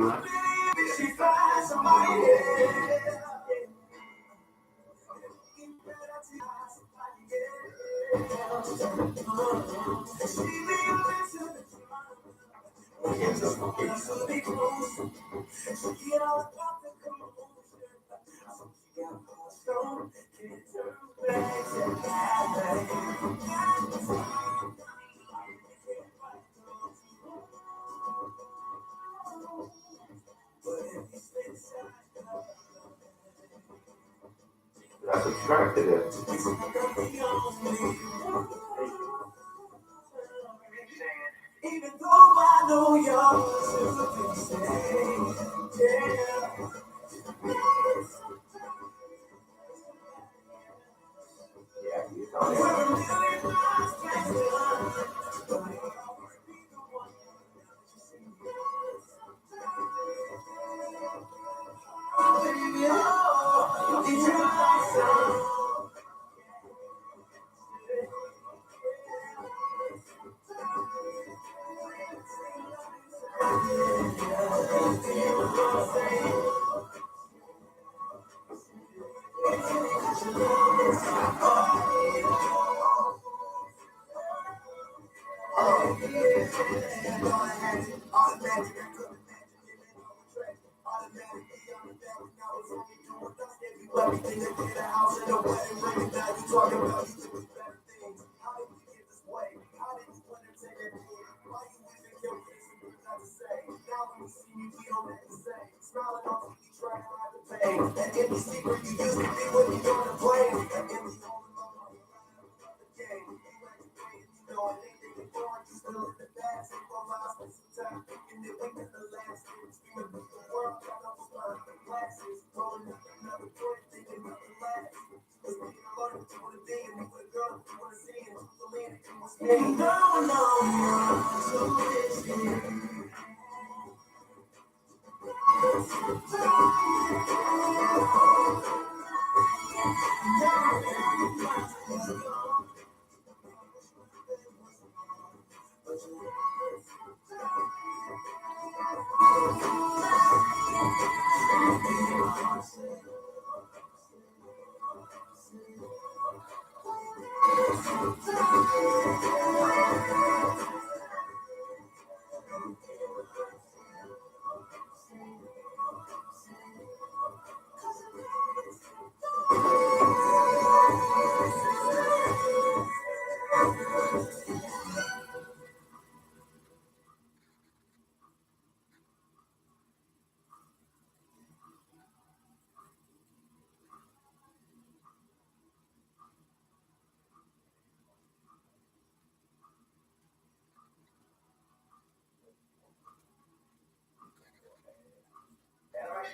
She finds somebody That's attracted it. even though I know you're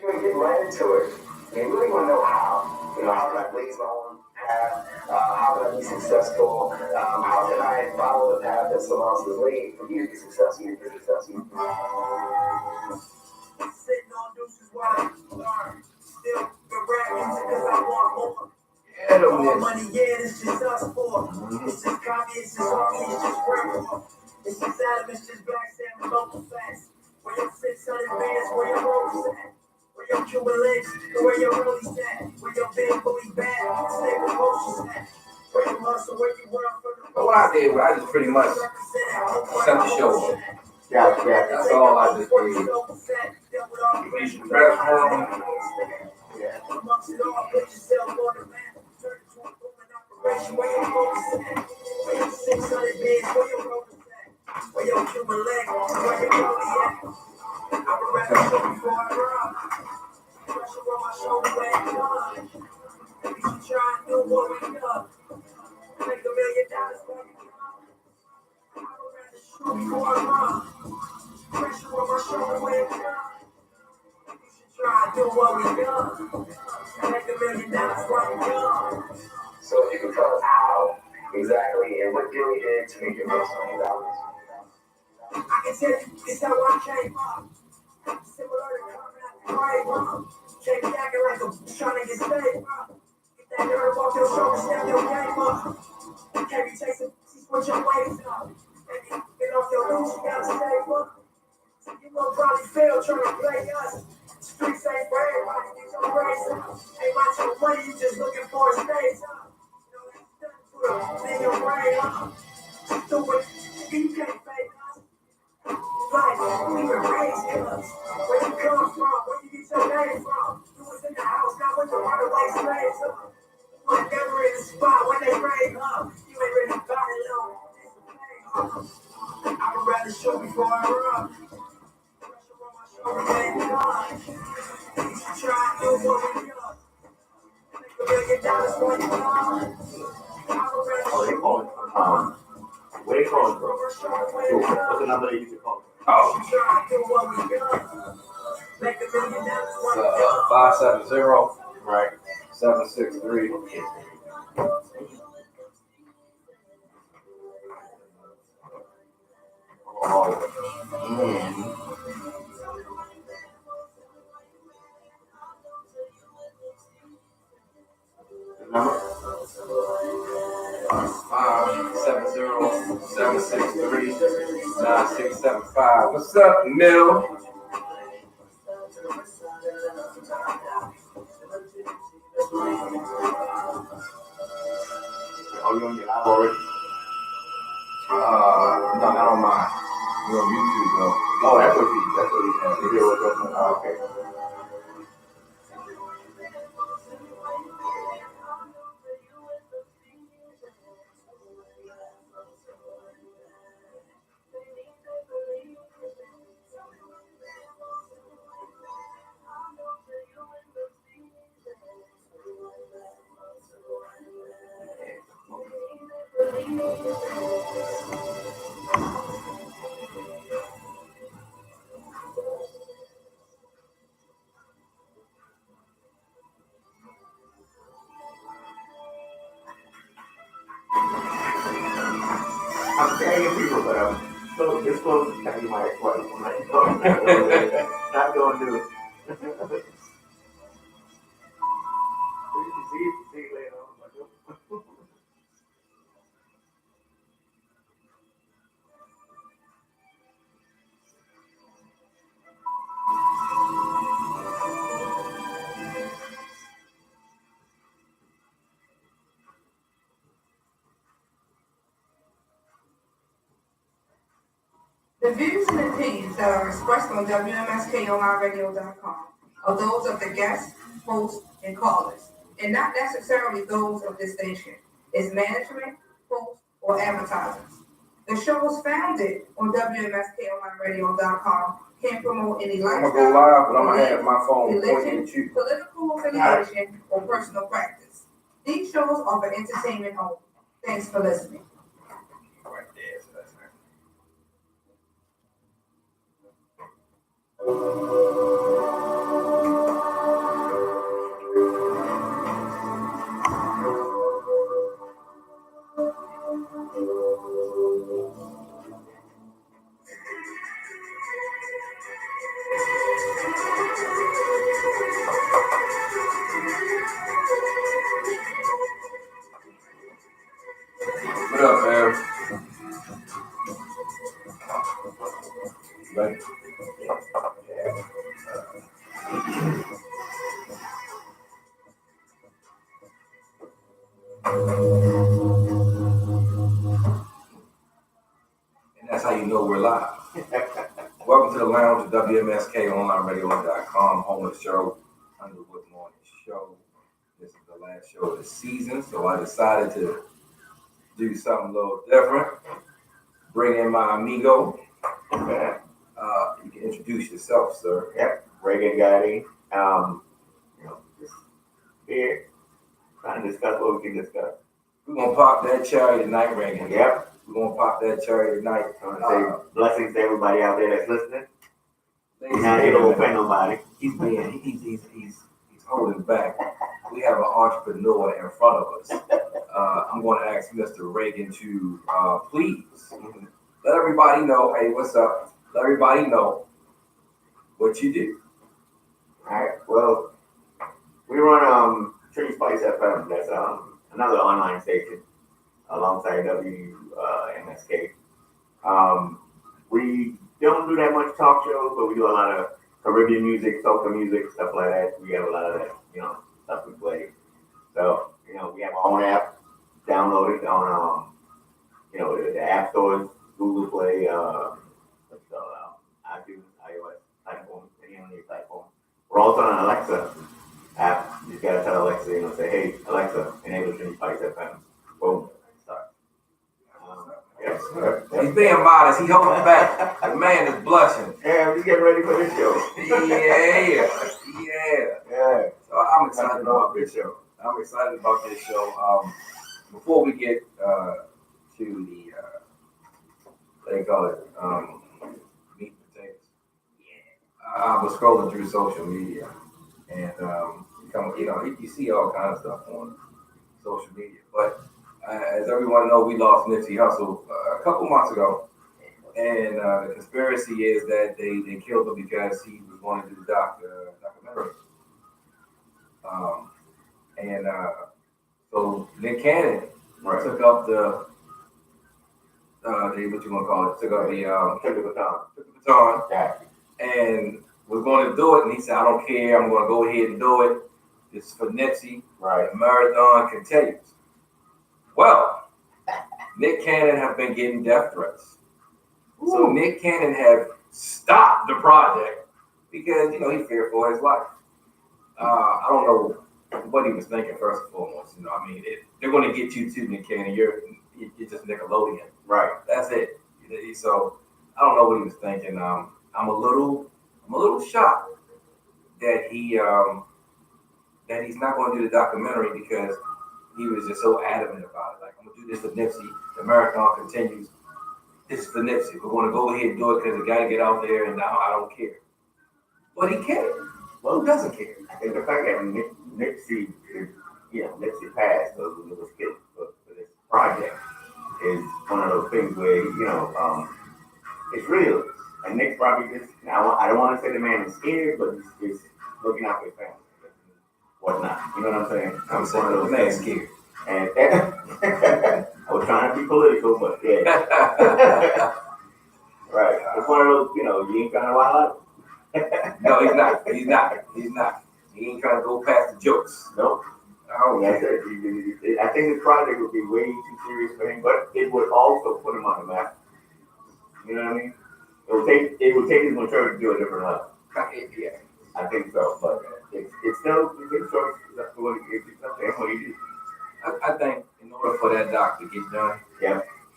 You're going to get right into it. You really want to know how. How can I blaze my own path? How can I be successful? How can I follow the path that someone else has laid for you to be successful? sitting on deuces while I learn. Still the rap music because I want more. More money, yeah, it's just us four. It's just copy, it's just army, it's just rap. It's just Adam, it's just black Sam, local facts. Where your 600 bands, where your rolls at? Where your Cuban links, where your rollies at? Where your big booty bag, stable motions at? Where you hustle, where you work for the What I did, I just pretty much set the show up. Yeah. That's all I just did. Use the restroom. Yeah. Amongst it all, put yourself on the map. Turn it to a booming operation where your focus at. Where your 600 bands, where your rollers at? Where your Cuban leg, where your rollie at? I would rather show before I run. Pressure on my shoulder when it's done. We should try and do what we done. Make $1 million when we come. I would rather shoot before I run. Pressure on my shoulder when it's done. We should try and do what we done. Make $1 million when we come. So if you can tell us how exactly and what Billy did to make your first $1 million. I can tell you, it's how I came up. Similar to coming out the grave, can't be acting like I'm trying to get saved, Get that nerve off your shoulders, step your game up. Can't be chasing, switch your ways up. Baby, get off your loose, you gotta stay up. You gon' probably fail trying to play us. Streets ain't for everybody, get your brains up. Ain't about your money, you just looking for a stage up. You know that's done to your brain up. Stupid, you can't fake us. Like, we were raised us. Where you come from, where you get your name from. You was in the house, not with the runaway slaves up. You was never in the spot when they raised up. You ain't really got it low. I would rather shoot before I run. Pressure on my shoulder, baby, God. You should try to do what we done. Make $1 million for you, God. I would rather Oh, they shoot call it, what they call it, bro? What's the number they used to call it? Oh. Try to do what we done. Make $1 million for you, It's God. 570 Right. 763. The number? 570 763 9675. What's up, Mill? Oh, you on your live already? No, not on mine. You're on YouTube, though. Oh, that's what he did what's up. Oh, okay. I'm tagging people, but I'm so this close to tagging my ex-wife. I'm like, no, not gonna do it. See you later. I'm like, nope. The views and opinions that are expressed on WMSKOnlineradio.com are those of the guests, hosts, and callers, and not necessarily those of this station, its management, hosts, or advertisers. The shows founded on WMSKOnlineradio.com can't promote any I'm lifestyle, gonna go live, but I'm gonna have my phone pointing religion, at you. political affiliation, or personal practice. These shows are for entertainment only. Thanks for listening. Right there, so that's right. What up, man? Right. And that's how you know we're live. Welcome to the lounge at WMSKOnlineradio.com, home of the show, Underwood Morning Show. This is the last show of the season, so I decided to do something a little different. Bring in my amigo. You can introduce yourself, sir. Yep, Reagan Gotti. Just here, trying to discuss what we can discuss. We're gonna pop that cherry tonight, Reagan. Yep. We're gonna pop that cherry tonight. I want to say blessings to everybody out there that's listening. Ladies Not and here to gentlemen, offend nobody. he's holding back. We have an entrepreneur in front of us. I'm going to ask Mr. Reagan to please let everybody know, hey, what's up? Let everybody know what you do. All right. Well, we run Tree Spice FM. That's another online station alongside WMSK. We don't do that much talk shows, but we do a lot of Caribbean music, soca music, stuff like that. We have a lot of that, stuff we play. So, we have our own app downloaded on, the app stores, Google Play, iTunes, iOS platform, any on your platform. We're also on an Alexa app. You just gotta tell Alexa, say, hey, Alexa, enable Trinity Spice FM. Boom, start. Yes, sir. He's being modest. He holding back. The man is blushing. Yeah, we're getting ready for this show. Yeah. Yeah. So I'm excited about this show. Before we get to the what they call it, meat and potatoes. I was scrolling through social media, and you see all kinds of stuff on social media. But as everyone knows, we lost Nipsey Hussle a couple months ago, and the conspiracy is that they killed him because he was going to do the documentary. So Nick Cannon took up the took the baton, Yeah. and was going to do it, and he said, I don't care, I'm going to go ahead and do it. This is for Nipsey. Right. The marathon continues. Well, Nick Cannon have been getting death threats. Ooh. So Nick Cannon have stopped the project because, he feared for his life. I don't know what he was thinking, first and foremost. They're going to get you too, Nick Cannon. You're just Nickelodeon. Right. That's it. So I don't know what he was thinking. I'm a little shocked that he's not going to do the documentary because he was just so adamant about it. Like, I'm going to do this for Nipsey. The marathon continues. This is for Nipsey. We're going to go ahead and do it because we got to get out there, and now I don't care. But he cared. Well, who doesn't care? I think the fact that Nipsey passed, so it was good for this project, is one of those things where, it's real. And Nick's probably just, I don't want to say the man is scared, but he's looking out for his family. Whatnot. You know what I'm saying? I'm saying the man's scared. And I was trying to be political, but yeah. Right. It's one of those, you ain't trying to wild out. No, he's not. He ain't trying to go past the jokes. Nope. Oh, yeah. I think the project would be way too serious for him, but it would also put him on the map. You know what I mean? It would take his maturity to do a different level. Yeah. I think so, but it's still a good choice. That's what he did. I think in order for that doc to get done,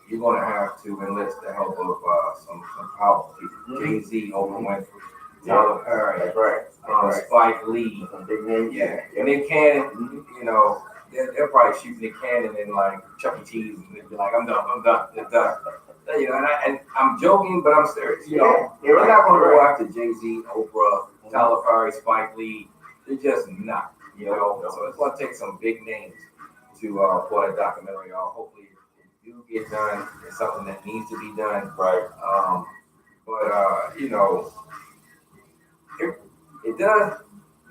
you're going to have to enlist the help of some powerful people. Jay-Z, Oprah Winfrey, Tyler Perry, that's right. Spike Lee, some big names. Yeah. Nick Cannon, they'll probably shoot Nick Cannon in like Chuck E. Cheese, and they'll be like, I'm done, it's done. And I'm joking, but I'm serious. They're not going to go after Jay-Z, Oprah, Tyler Perry, Spike Lee. They're just not. So it's going to take some big names to pull that documentary off. Hopefully, it do get done. It's something that needs to be done. Right. It does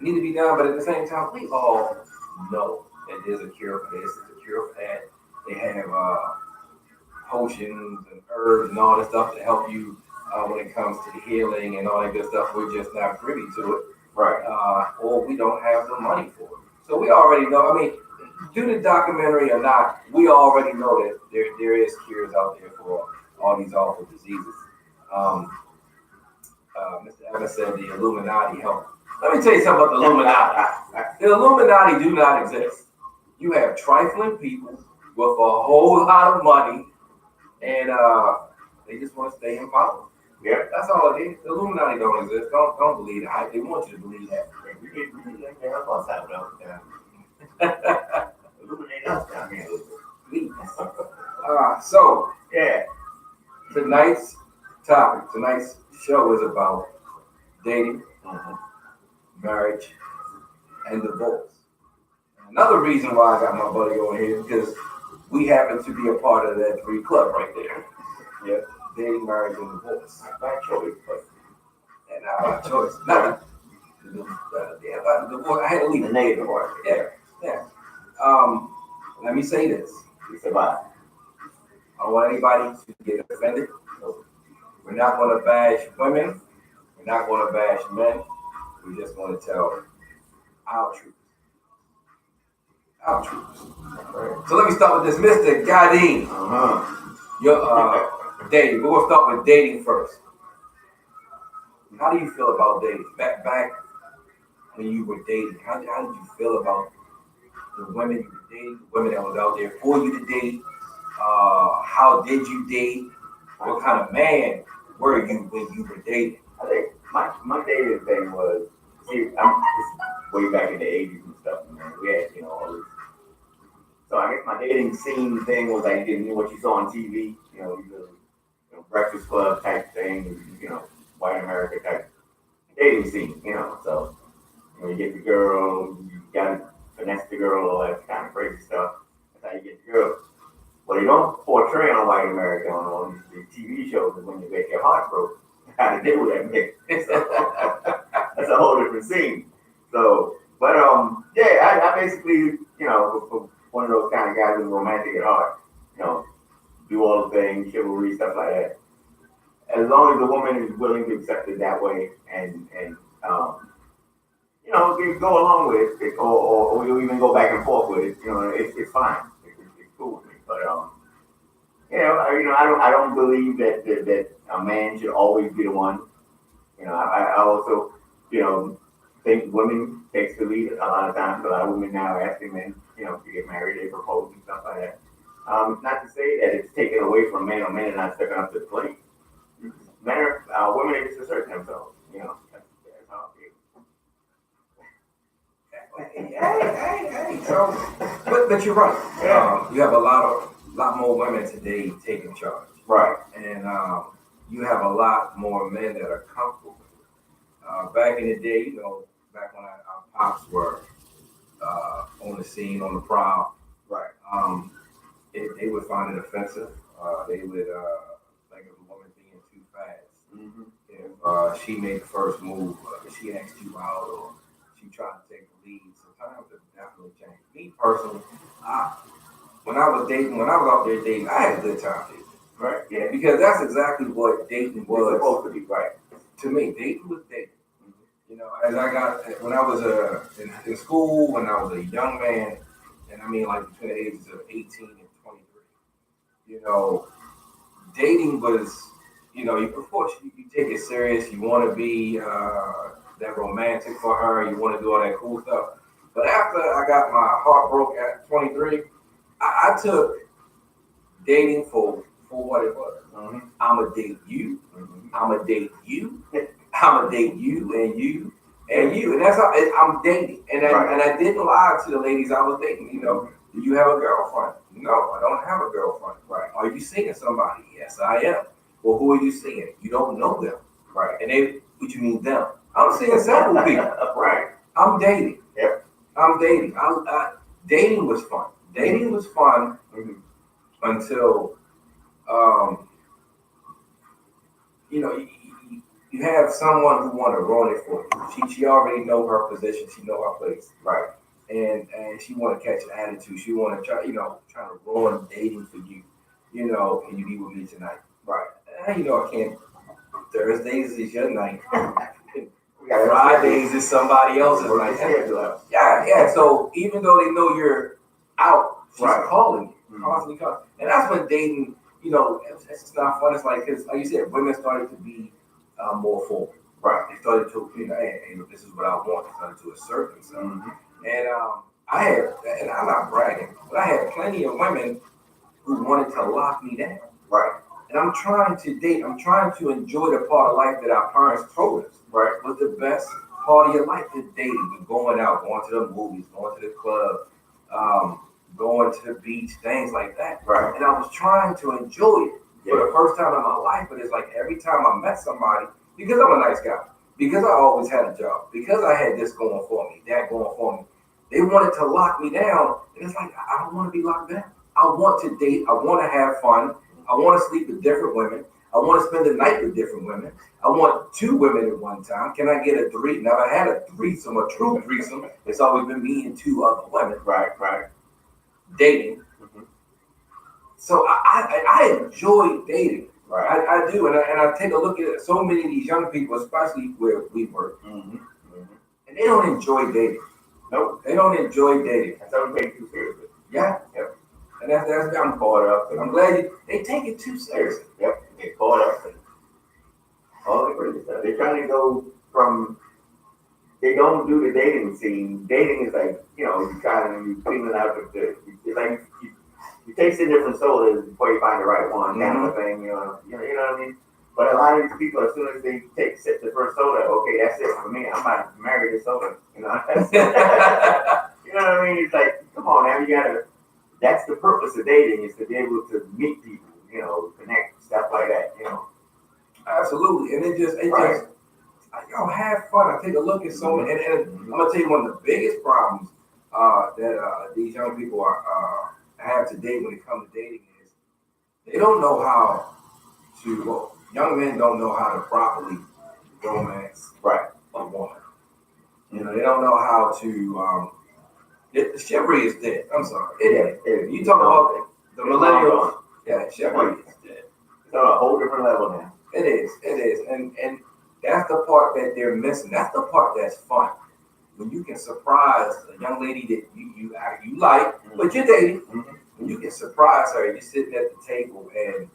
need to be done, but at the same time, we all know that there's a cure for this, there's a cure for that. They have potions and herbs and all this stuff to help you when it comes to the healing and all that good stuff. We're just not privy to it. Right. Or we don't have the money for it. So we already know, do the documentary or not, we already know that there is cures out there for all these awful diseases. Mr. Evans said the Illuminati helped. Let me tell you something about the Illuminati. The Illuminati do not exist. You have trifling people with a whole lot of money, and they just want to stay in power. Yeah, that's all it is. The Illuminati don't exist. Don't believe the hype. They want you to believe that. We need to help us out now. Illuminate us down here. Please. So yeah, tonight's show is about dating, marriage, and divorce. Another reason why I got my buddy on here is because we happen to be a part of that 3 club right there. Yeah. Dating, marriage, and divorce. Not by choice, but not by choice. Not by divorce. I had to leave the negative part. Yeah. Let me say this. You survive. I don't want anybody to get offended. We're not going to bash women. We're not going to bash men. We're just going to tell our truth. Our truth. So let me start with this, Mr. Gadeen. Your dating. We're gonna start with dating first. How do you feel about dating? Back when you were dating, how did you feel about the women you were dating, the women that was out there for you to date? How did you date? What kind of man were you when you were dating? I think my dating thing was, see, I'm just way back in the 80s and stuff, man. We had, all this. So I guess my dating scene thing was like, what you saw on TV, Breakfast Club type thing, white America type dating scene, So, you get the girl, you gotta finesse the girl, all that kind of crazy stuff. That's how you get the girl. What they don't portray on white America on the TV shows is when you get your heart broke, how to deal with that nigga. That's a whole different scene. So, but yeah, I basically, was one of those kind of guys who's romantic at heart. Do all the things, chivalry, stuff like that. As long as the woman is willing to accept it that way and go along with it, or you'll even go back and forth with it, it's fine. It's cool with me. But I don't believe that a man should always be the one. I also, think women takes the lead a lot of times. A lot of women now are asking men, to get married, they propose and stuff like that. Not to say that it's taken away from men or men are not stepping up to the plate. Women are just asserting themselves. That's how I Hey. So, but you're right. You have a lot more women today taking charge. Right. And you have a lot more men that are comfortable. Back in the day, back when our pops were on the scene, on the prowl, right. They would find it offensive. They would think of a woman being too fast. Mm-hmm. If she made the first move, if she asked you out, or she tried to take the lead, sometimes it definitely changed. Me personally, when I was out there dating, I had a good time dating. Right. Yeah, because that's exactly what dating was. It's supposed to be, right. To me, dating was dating. As when I was in school, when I was a young man, and I mean like between the ages of 18 and 23, dating was, of course, you take it serious. You want to be that romantic for her. You want to do all that cool stuff. But after I got my heart broke at 23, I took dating for what it was. Mm-hmm. I'm going to date you. Mm-hmm. I'm going to date you. I'm going to date you and you and you. And that's how I'm dating. And I didn't lie to the ladies I was dating. Do you have a girlfriend? No, I don't have a girlfriend. Right. Are you seeing somebody? Yes, I am. Well, who are you seeing? You don't know them. Right. And what you mean them? I'm seeing several people. Right. I'm dating. Yep. I'm dating. Dating was fun. Dating was fun until, you have someone who want to ruin it for you. She already know her position. She know her place. Right. And she want to catch an attitude. She want to try to ruin dating for you. Can you be with me tonight? Right. I can't. Thursdays is your night. Fridays is somebody else's night. Yeah. So even though they know you're out, she's calling you, constantly calling. And that's when dating, it's just not fun. It's like, because like you said, women started to be more forward. Right. They started to, hey, this is what I want. They started to assert themselves. Mm-hmm. And I had, and I'm not bragging, but I had plenty of women who wanted to lock me down. Right. And I'm trying to date. I'm trying to enjoy the part of life that our parents told us. Right. Was the best part of your life is dating, going out, going to the movies, going to the club, going to the beach, things like that. Right. And I was trying to enjoy it for the first time in my life. But it's like every time I met somebody, because I'm a nice guy, because I always had a job, because I had this going for me, that going for me, they wanted to lock me down. And it's like, I don't want to be locked down. I want to date. I want to have fun. I want to sleep with different women. I want to spend the night with different women. I want 2 women at one time. Can I get a 3? Never had a threesome, a true threesome. It's always been me and 2 other women. Right. Dating. Mm-hmm. So I enjoy dating. Right. I do, and I take a look at so many of these young people, especially where we work, Mm-hmm. Mm-hmm. and they don't enjoy dating. Nope. They don't enjoy dating. That's how we take it too seriously. Yeah. Yep. And that's I'm caught up. I'm glad they take it too seriously. Yep. They caught up and all the crazy stuff. They're trying to go from. They don't do the dating scene. Dating is like, you cleaning out it's like you taste in different sodas before you find the right one, kind of a thing, you know what I mean? But a lot of these people, as soon as they sip the first soda, okay, that's it for me. I'm about to marry this soda, you know? You know what I mean? It's like, come on, now that's the purpose of dating, is to be able to meet people, connect, stuff like that, Absolutely. And it just have fun. I take a look at so many, and I'm gonna tell you one of the biggest problems that these young people have today when it comes to dating is they don't know how to. Well, young men don't know how to properly romance a woman. They don't know how to. The chivalry is dead. I'm sorry, it is. You talk about the millennials. Yeah, chivalry is dead. It's on a whole different level now. It is, and that's the part that they're missing. That's the part that's fun. When you can surprise a young lady that you like, but you're dating. Mm-hmm. When you can surprise her, you're sitting at the table, and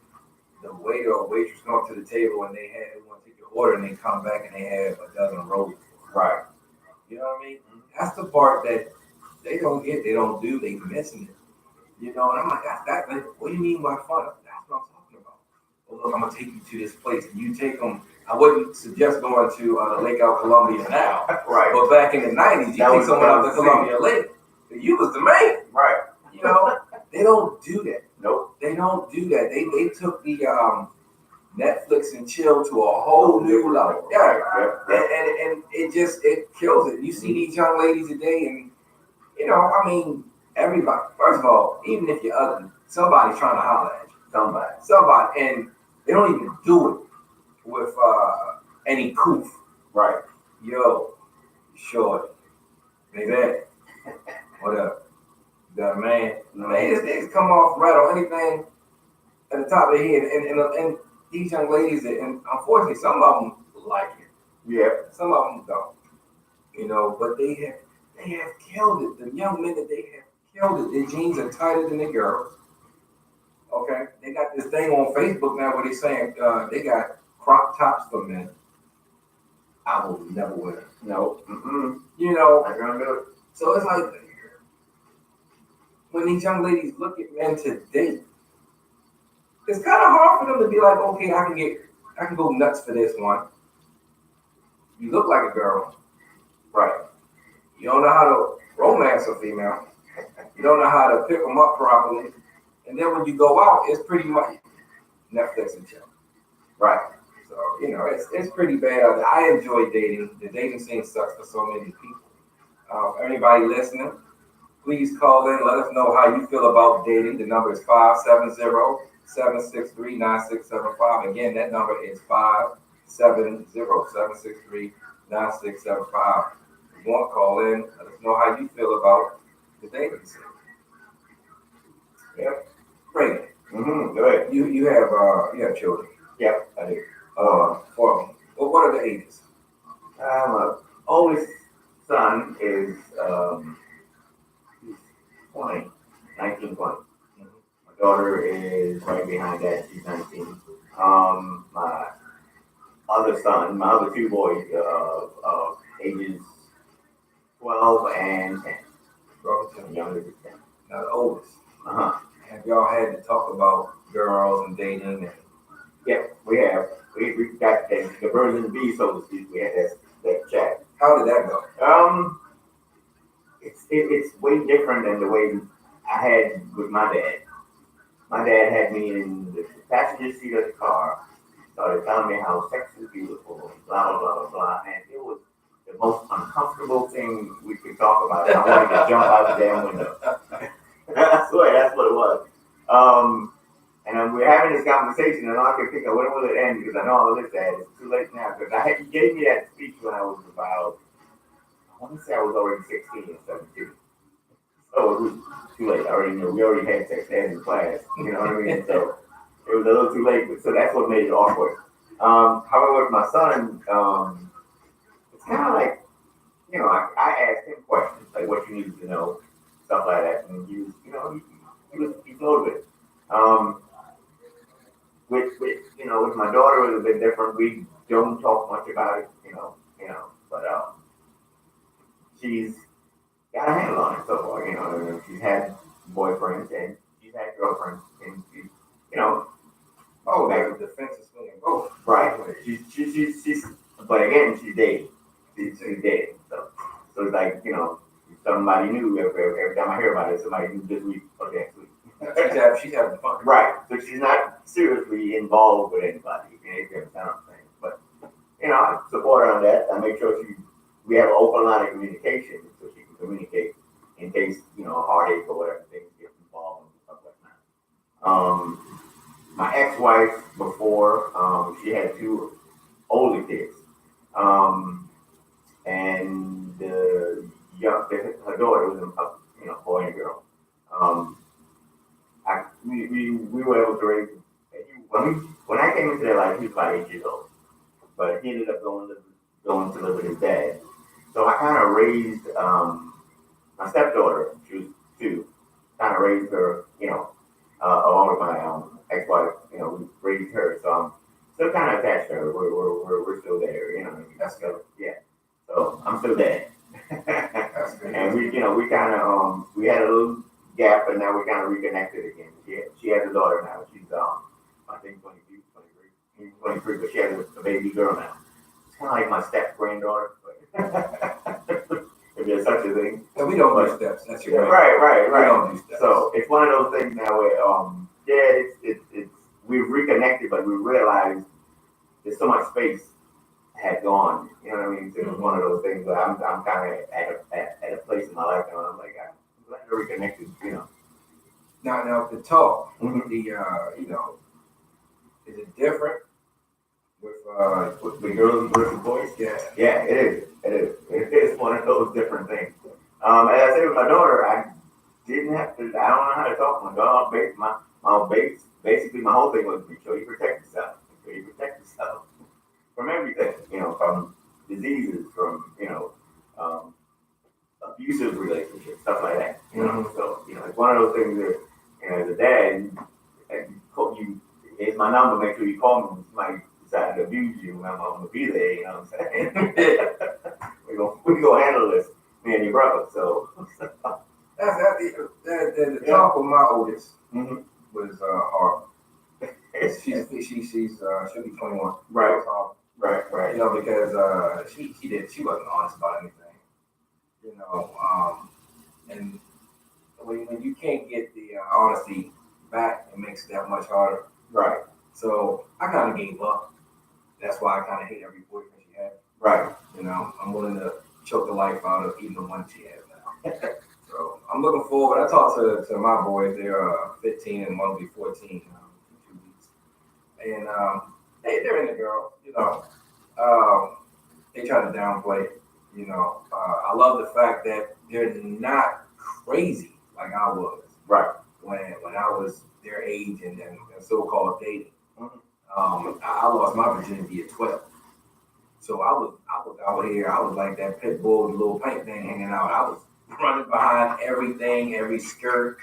the waiter or waitress come up to the table, and they want to take your order, and they come back and they have a dozen roses. Right. You know what I mean? That's the part that they don't get. They don't do. They missing it. And I'm like, that's what do you mean by fun? That's what I'm talking about. Well, look, I'm gonna take you to this place, and you take them. I wouldn't suggest going to Lake out Columbia now. Right. But back in the 90s, you take someone out to Columbia Lake. You was the man. Right. They don't do that. Nope. They don't do that. They took the Netflix and chill to a whole new level. Yeah. Yep. And it kills it. You see these young ladies today, and everybody. First of all, even if you're ugly, somebody's trying to holler at you. Somebody, and they don't even do it with any coof. Right. Yo, short. Maybe. What up? You got a man? They just come off right on anything at the top of their head. And these young ladies, and unfortunately, some of them like it. Yeah. Some of them don't. But they have killed it. The young men that they have killed it. Their jeans are tighter than the girls. Okay? They got this thing on Facebook now where they're saying they got crop tops for men. I will never wear them. No. Mm-mm. I'm gonna do it. So it's like when these young ladies look at men to date, it's kind of hard for them to be like, okay, I can go nuts for this one. You look like a girl, right? You don't know how to romance a female. You don't know how to pick them up properly. And then when you go out, it's pretty much Netflix and chill. Right. So, it's pretty bad. I enjoy dating. The dating scene sucks for so many people. Anybody listening, please call in. Let us know how you feel about dating. The number is 570-763-9675. Again, that number is 570-763-9675. If you want to call in, let us know how you feel about the dating scene. Yep. Great. Mm-hmm. Go ahead. You have children. Yep, I do. 4 of them. Well, what are the ages? My oldest son is he's 20, 19, 20. Mm-hmm. My daughter is right behind that. She's 19. My other son, my other two boys, ages 12 and 10. 12 and 10. Younger than 10. Now the oldest. Uh-huh. Have y'all had to talk about girls and dating? Yeah, we have. We got the version B, so to speak. We had that chat. How did that go? It's way different than the way I had with my dad. My dad had me in the passenger seat of the car, started telling me how sex is beautiful, blah, blah, blah, blah, blah. And it was the most uncomfortable thing we could talk about. I wanted to jump out the damn window. I swear, that's what it was. And we're having this conversation, and all I could think of, when will it end? Because I know all of this, Dad, it's too late now. Because he gave me that speech when I was about, I want to say I was already 16 or 17. So it was too late. We already had sex ed in class. You know what I mean? So it was a little too late, so that's what made it awkward. However, with my son, it's kind of like, I asked him questions, like what you needed to know, stuff like that, and he was, he flowed with it. With my daughter, it was a bit different. We don't talk much about it, but she's got a handle on it so far, she's had boyfriends and she's had girlfriends, and she's, Oh, like the defense is swinging both. right. She's, but again, she's dating. She's dating. So it's like, somebody new every time I hear about it, somebody new this week or next week. She's having fun. Right. So she's not seriously involved with anybody, if you understand what I'm saying. But, I support her on that. I make sure we have an open line of communication so she can communicate in case, a heartache or whatever things get involved and stuff like that. My ex-wife before, she had two older kids. And her daughter was a boy and girl. We were able to raise him. When I came into their life, he was about 8 years old, but he ended up going to live with his dad. So I kind of raised my stepdaughter. She was 2. Kind of raised her, along with my ex-wife. We raised her, so I'm still kind of attached to her. We're still there, That's good. Yeah. So I'm still there. That's good. And we kind of we had a little gap, and now we kind of reconnected again. She has a daughter now. She's I think 22, 23, but she has a baby girl now. It's kind of like my step granddaughter, if there's such a thing. And we don't do steps. That's your Right. We don't do steps. So it's one of those things now where it's we've reconnected, but we realized there's so much space had gone. You know what I mean? So it was one of those things where I'm kind of at a place in my life now. I'm like, I'm glad we're reconnected. Now the talk, Mhm. is it different with With girls versus boys. yeah? Yeah, it is. It is one of those different things. As I said with my daughter, I didn't have to. I don't know how to talk to my daughter. Basically, my whole thing was make sure you protect yourself. Make sure you protect yourself from everything. From diseases, from abusive relationships, stuff like that. So it's one of those things that as a dad, here's my number. Make sure you call me when somebody decide to abuse you. I'm gonna be there. You know what I'm saying? we gonna handle this, me and your brother. So The talk with my oldest mhm. was hard. She'll be 21. Right. It was hard. Right. Because she wasn't honest about anything. And when you can't get the honesty back, it makes it that much harder. Right. So I kind of gave up. That's why I kind of hate every boyfriend she had. Right. I'm willing to choke the life out of even the one she has now. So I'm looking forward. I talked to my boys. They're 15 and one will be 14 in 2 weeks. And they're into girls. They try to downplay it. I love the fact that they're not crazy like I was. Right. When I was their age and so-called dating. Mhm. I lost my virginity at 12. So I was out here. I was like that pit bull with a little paint thing hanging out. I was running behind everything, every skirt,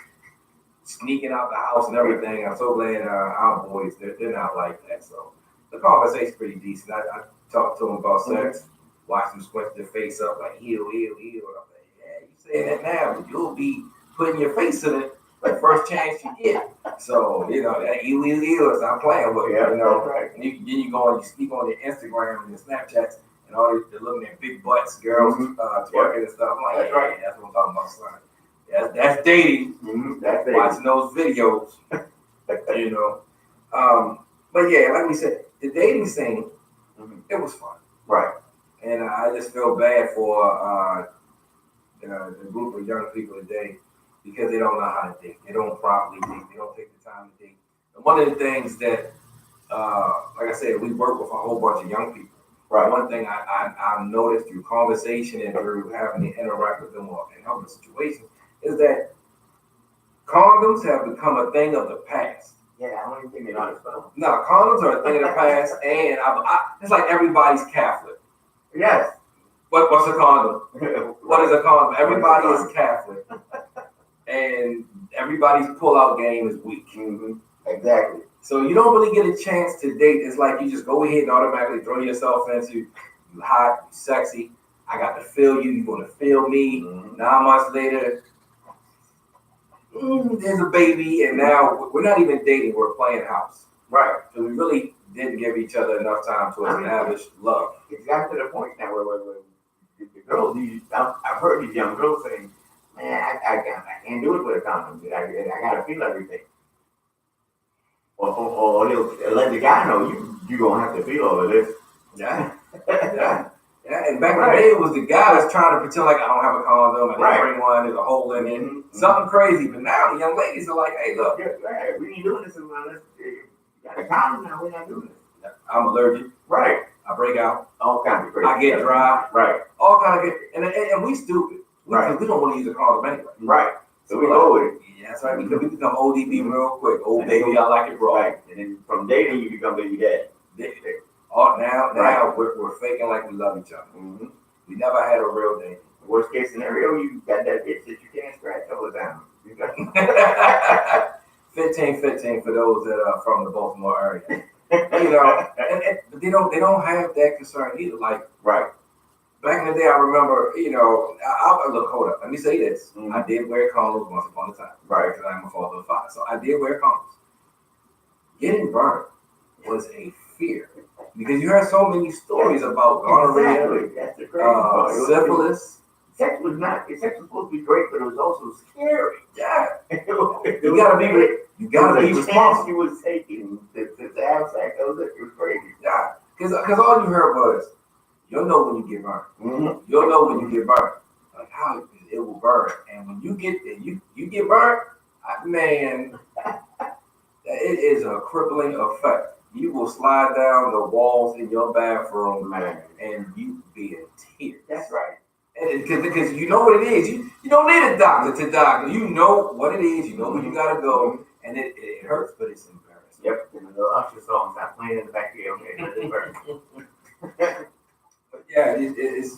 sneaking out the house and everything. I'm so glad our boys, they're not like that. So the conversation's pretty decent. I talked to them about sex, watch them squint their face up like, ew. I'm like, yeah, you saying that now, but you'll be putting your face in it the first chance you get. So, that ew, stop playing with it. Yeah, that's right. And then you go and you speak on your Instagram and your Snapchats, and all they're looking at big butts, girls twerking and stuff. I'm like, That's right. Yeah, that's what I'm talking about, son. That's dating. Mm-hmm. That's it. Watching those videos, But yeah, like we said, the dating scene, it was fun. Right. And I just feel bad for the group of young people today because they don't know how to date. They don't properly date. They don't take the time to date. And one of the things that, like I said, we work with a whole bunch of young people. Right. One thing I've noticed through conversation and through having to interact with them in helping situations is that condoms have become a thing of the past. Yeah, I don't even think they know how to spell. No, condoms are a thing of the past, and it's like everybody's Catholic. Yes. What's a condom? What is a condom? Everybody is Catholic, and everybody's pull-out game is weak. Mm-hmm. Exactly. So you don't really get a chance to date. It's like you just go ahead and automatically throw yourself into you hot, you sexy. I got to feel you. You're gonna feel me. Mm-hmm. 9 months later, there's a baby, and now we're not even dating. We're playing house. Right. So we really didn't give each other enough time to establish love. It's gotten to the point now where the girls, I've heard these young girls saying, man, I can't do it with a condom. I gotta feel everything. Or they'll let the guy know you gonna have to feel all of this. Yeah. Yeah. And back in the day, it was the guys trying to pretend like I don't have a condom, and they bring one, there's a hole in it, something crazy. But now the young ladies are like, hey, look, we ain't doing this unless you got a condom now. We're not doing this. I'm allergic. Right. I break out. All kinds of crazy. I get dry. Right. All kind of and we stupid. Because we don't want to use a condom anyway. Right. So we go with it. Yeah, that's right. Because we become ODB real quick. Oh, baby, I like it raw. Right. And then from dating, you become baby dad. Now we're faking like we love each other. Mm-hmm. We never had a real date. Worst case scenario, you got that bitch that you can't scratch all the time. You got 15 for those that are from the Baltimore area. You know, but they don't have that concern either. Like right. back in the day, I remember, you know, look, hold up. Let me say this. Mm-hmm. I did wear condoms once upon a time. Right. Because I'm a father of 5. So I did wear condoms. Getting burnt was a fear. Because you heard so many stories about gonorrhea, exactly. That's the crazy part. syphilis. Sex was supposed to be great, but it was also scary. Yeah. You gotta be responsible. You was taking to have sex. It was crazy. Yeah. Because all you heard was, you'll know when you get burnt. Mm-hmm. You'll know when you get burnt. Like how it will burn. And when you get burnt, man, it is a crippling effect. You will slide down the walls in your bathroom, man, and you be in tears. That's right. And because you know what it is. You don't need a doctor to doctor. You know what it is. You know where you gotta go, and it hurts, but it's embarrassing. Yep. And the Usher song stop playing in the back here. Okay, let it burn. But yeah, it's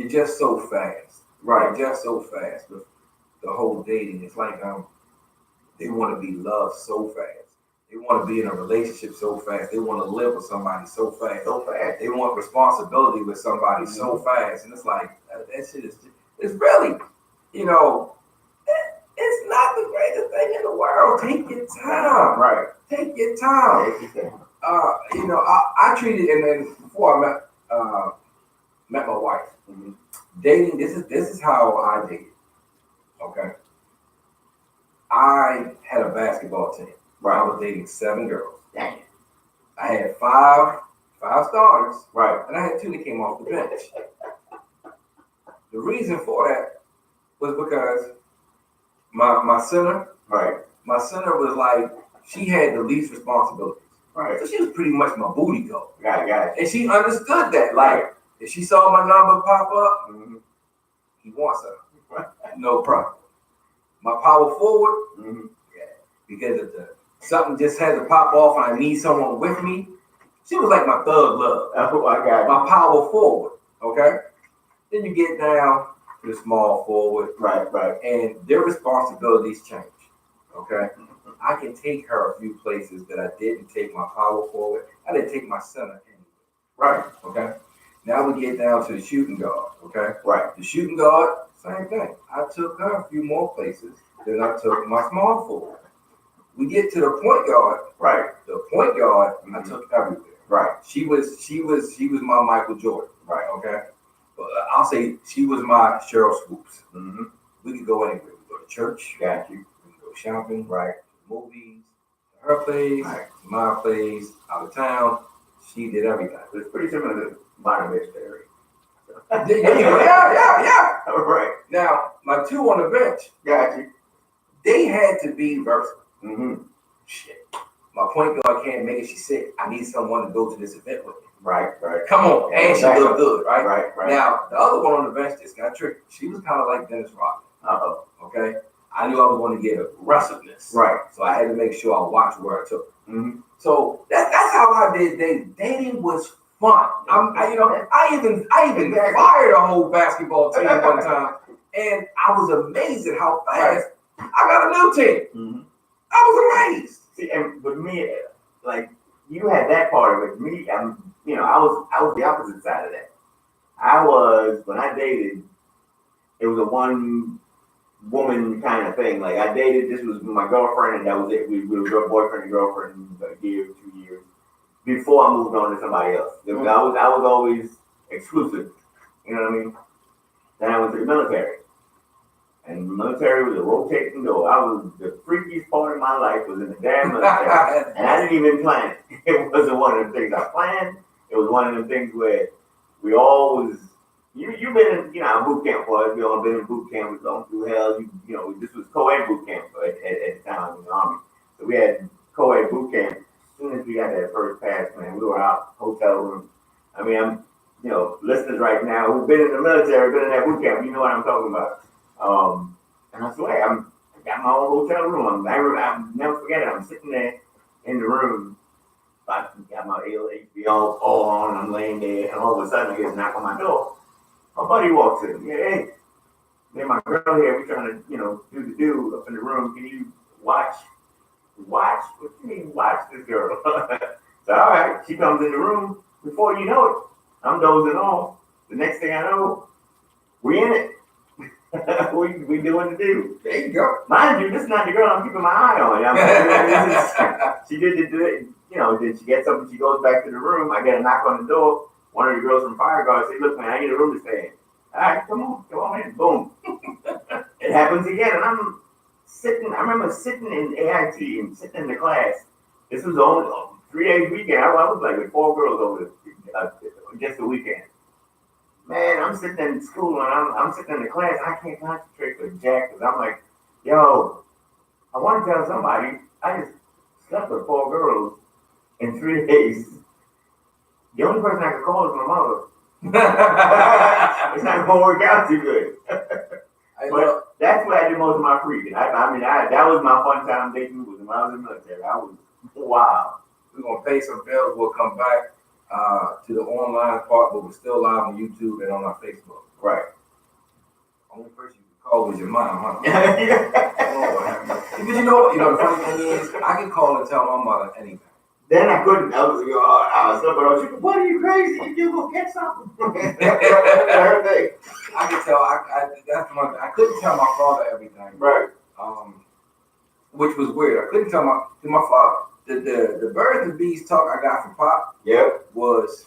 just so fast. Right. It's just so fast with the whole dating. It's like they want to be loved so fast. They want to be in a relationship so fast. They want to live with somebody so fast. So fast. They want responsibility with somebody so fast. And it's like, that shit it's really, you know, it's not the greatest thing in the world. Take your time. Right. Take your time. You know, I treated, and then before I met my wife, dating, this is how I dated. Okay. I had a basketball team. Right. I was dating 7 girls. Dang. I had five starters. Right. And I had 2 that came off the bench. The reason for that was because my center, right. My center was like, she had the least responsibilities. Right. So she was pretty much my booty goat. Got it. And she understood that. Like, if she saw my number pop up, he wants her. No problem. My power forward, because of something just had to pop off and I need someone with me. She was like my thug love. Oh, I got it. My power forward. Okay? Then you get down to the small forward. Right. And their responsibilities change. Okay? I can take her a few places that I didn't take my power forward. I didn't take my center anyway. Right. Okay? Now we get down to the shooting guard. Okay? Right. The shooting guard, same thing. I took her a few more places than I took my small forward. We get to the point guard. Right. The point guard, I took everywhere. Right. She was my Michael Jordan. Right. Okay. But I'll say she was my Cheryl Swoops. We could go anywhere. We could go to church. Got you. We could go shopping. Right. Movies. Her place. Right. My place. Out of town. She did everything. It's pretty similar to Bonnie Rich theory. Yeah. All right. Now my 2 on the bench. Got you. They had to be versatile. Shit. My point guard can't make it. She sick. I need someone to go to this event with me. Right. Come on. And she looked good, right? Right. Now, the other one on the bench just got tricky. She was kind of like Dennis Rodman. Uh-oh. Okay? I knew I was going to get aggressiveness. Right. So I had to make sure I watched where I took. Mm-hmm. So that's how I did dating. Dating was fun. I even fired a whole basketball team one time, and I was amazed at how fast I got a new team. Mm-hmm. I was amazed. See, and with me, like you had that part of it. Me, I was the opposite side of that. I was when I dated, it was a one woman kind of thing. Like I dated, this was my girlfriend, and that was it. We were boyfriend and girlfriend a year, 2 years before I moved on to somebody else. Mm-hmm. I was always exclusive. You know what I mean? Then I went to the military. And the military was a rotating door. I was the freakiest part of my life was in the damn military. And I didn't even plan it. It wasn't one of the things I planned. It was one of the things where we always you've been in, boot camp for us. We all been in boot camp. We gone through hell. This was co-ed boot camp at the time in the Army. So we had co-ed boot camp. As soon as we got that first pass, man, we were out hotel room. I mean, I'm listeners right now who've been in the military, been in that boot camp, you know what I'm talking about. And I swear, I got my own hotel room. I'll never forget it. I'm sitting there in the room. I got my HBO all on. I'm laying there, and all of a sudden, I get a knock on my door. My buddy walks in. Yeah, hey, man, my girl here. We're trying to, do up in the room. Can you watch? Watch? What do you mean, watch this girl? So, all right, she comes in the room. Before you know it, I'm dozing off. The next thing I know, we in it. we doing the do. There you go. Mind you, this is not the girl I'm keeping my eye on. She did the, then she gets up and she goes back to the room. I get a knock on the door. One of the girls from Fire Guard said, "Look, man, I need a room to stay in." All right, come on in. Boom. It happens again, and I'm sitting. I remember sitting in AIT and sitting in the class. This was only 3 days weekend. I was like with 4 girls over just the weekend. Man, I'm sitting in school and I'm sitting in the class. And I can't concentrate for Jack because I'm like, yo, I want to tell somebody I just slept with 4 girls in 3 days. The only person I could call is my mother. It's not going to work out too good. But that's where I did most of my freaking. That was my fun time dating was when I was in the military. I was wow. We're going to pay some bills. We'll come back to the online part, but we're still live on YouTube and on our Facebook. Right. Only person you could call was your mom, huh? But you know the funny thing is, I can call and tell my mother anything. Then I couldn't. I was like, what are you crazy? You go get something. Her thing. I could tell. That's one thing. I couldn't tell my father everything. Right. Which was weird. I couldn't tell my father. The birds and bees talk I got from Pop. Yep. Was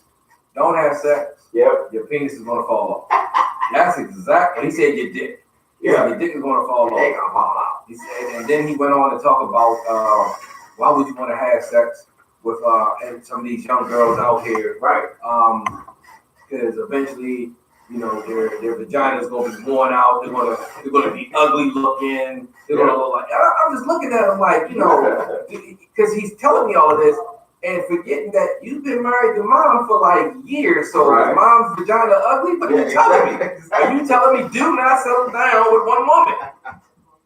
don't have sex. Yep. Your penis is gonna fall off. That's exactly. He said your dick. Yeah. Your dick is gonna fall off. They gonna fall out. He said, and then he went on to talk about why would you want to have sex with and some of these young girls out here, right? Because eventually, their vagina is gonna be worn out. They're gonna be ugly looking. They're gonna look like. I'm just looking at him like, because he's telling me all of this and forgetting that you've been married to mom for like years. So is mom's vagina ugly? What are you telling me? Are you telling me do not settle down with one woman?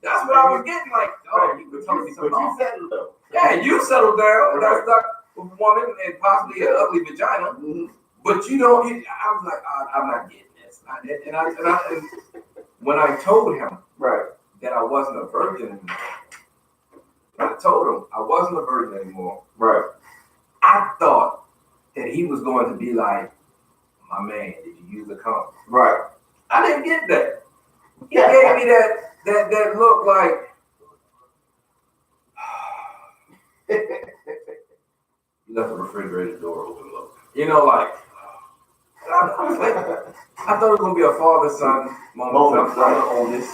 That's what I was getting like. Oh, you were telling me something. But you settled though. Yeah, you settled down. That's not with a woman and possibly an ugly vagina. Mm-hmm. But you don't. I was like, I'm not getting this. And when I told him that I wasn't a virgin anymore, I told him I wasn't a virgin anymore. Right. I thought that he was going to be like, my man, did you use a condom? Right. I didn't get that. He gave me that look like. You left the refrigerator door open, look. Like. I thought it was gonna be a father-son moment. I'm the oldest.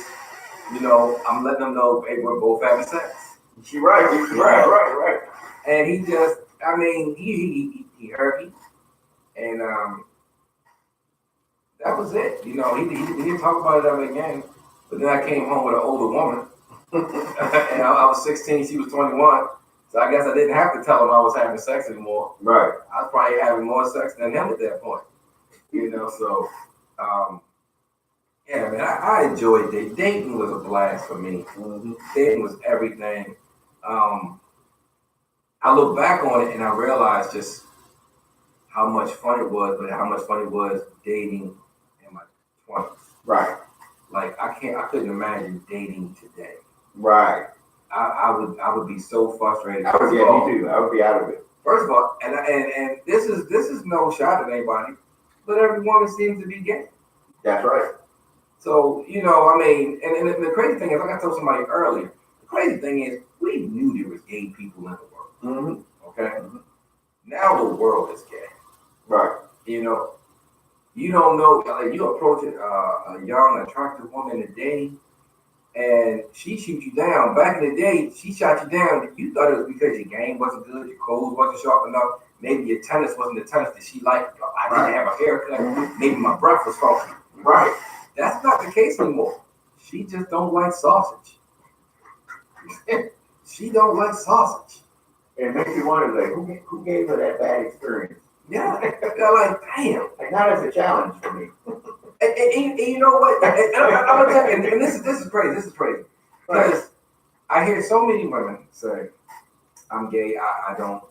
I'm letting them know, hey, we're both having sex. Right. And he just, he heard me, and that was it. He didn't talk about it ever again. But then I came home with an older woman, and I was 16, she was 21. So I guess I didn't have to tell him I was having sex anymore. Right. I was probably having more sex than him at that point. So, yeah, man, I I enjoyed dating. Dating was a blast for me. Mm-hmm. Dating was everything. I look back on it and I realized just how much fun it was, but how much fun it was dating in my 20s. Right. Like I couldn't imagine dating today. Right. I would be so frustrated. I would, yeah, me too. I would be out of it. First of all, and this is no shot at anybody, but every woman seems to be gay. That's right. So, you know, I mean, and the crazy thing is, like I told somebody earlier, the crazy thing is, we knew there was gay people in the world. Mm-hmm. Okay? Now the world is gay. Right. You know, you don't know, like you approach a young, attractive woman today, and she shoots you down. Back in the day, she shot you down. You thought it was because your game wasn't good, your clothes wasn't sharp enough, maybe your tennis wasn't the tennis that she liked. I didn't have a haircut, maybe my breath was funky. Right. That's not the case anymore. She just don't like sausage. She don't like sausage. It makes you wonder, like, who gave her that bad experience? Yeah, they're like, damn. Like, now that's a challenge for me. And you know what? I'm gonna tell you, and this is crazy. This is crazy because I hear so many women say, "I'm gay. I don't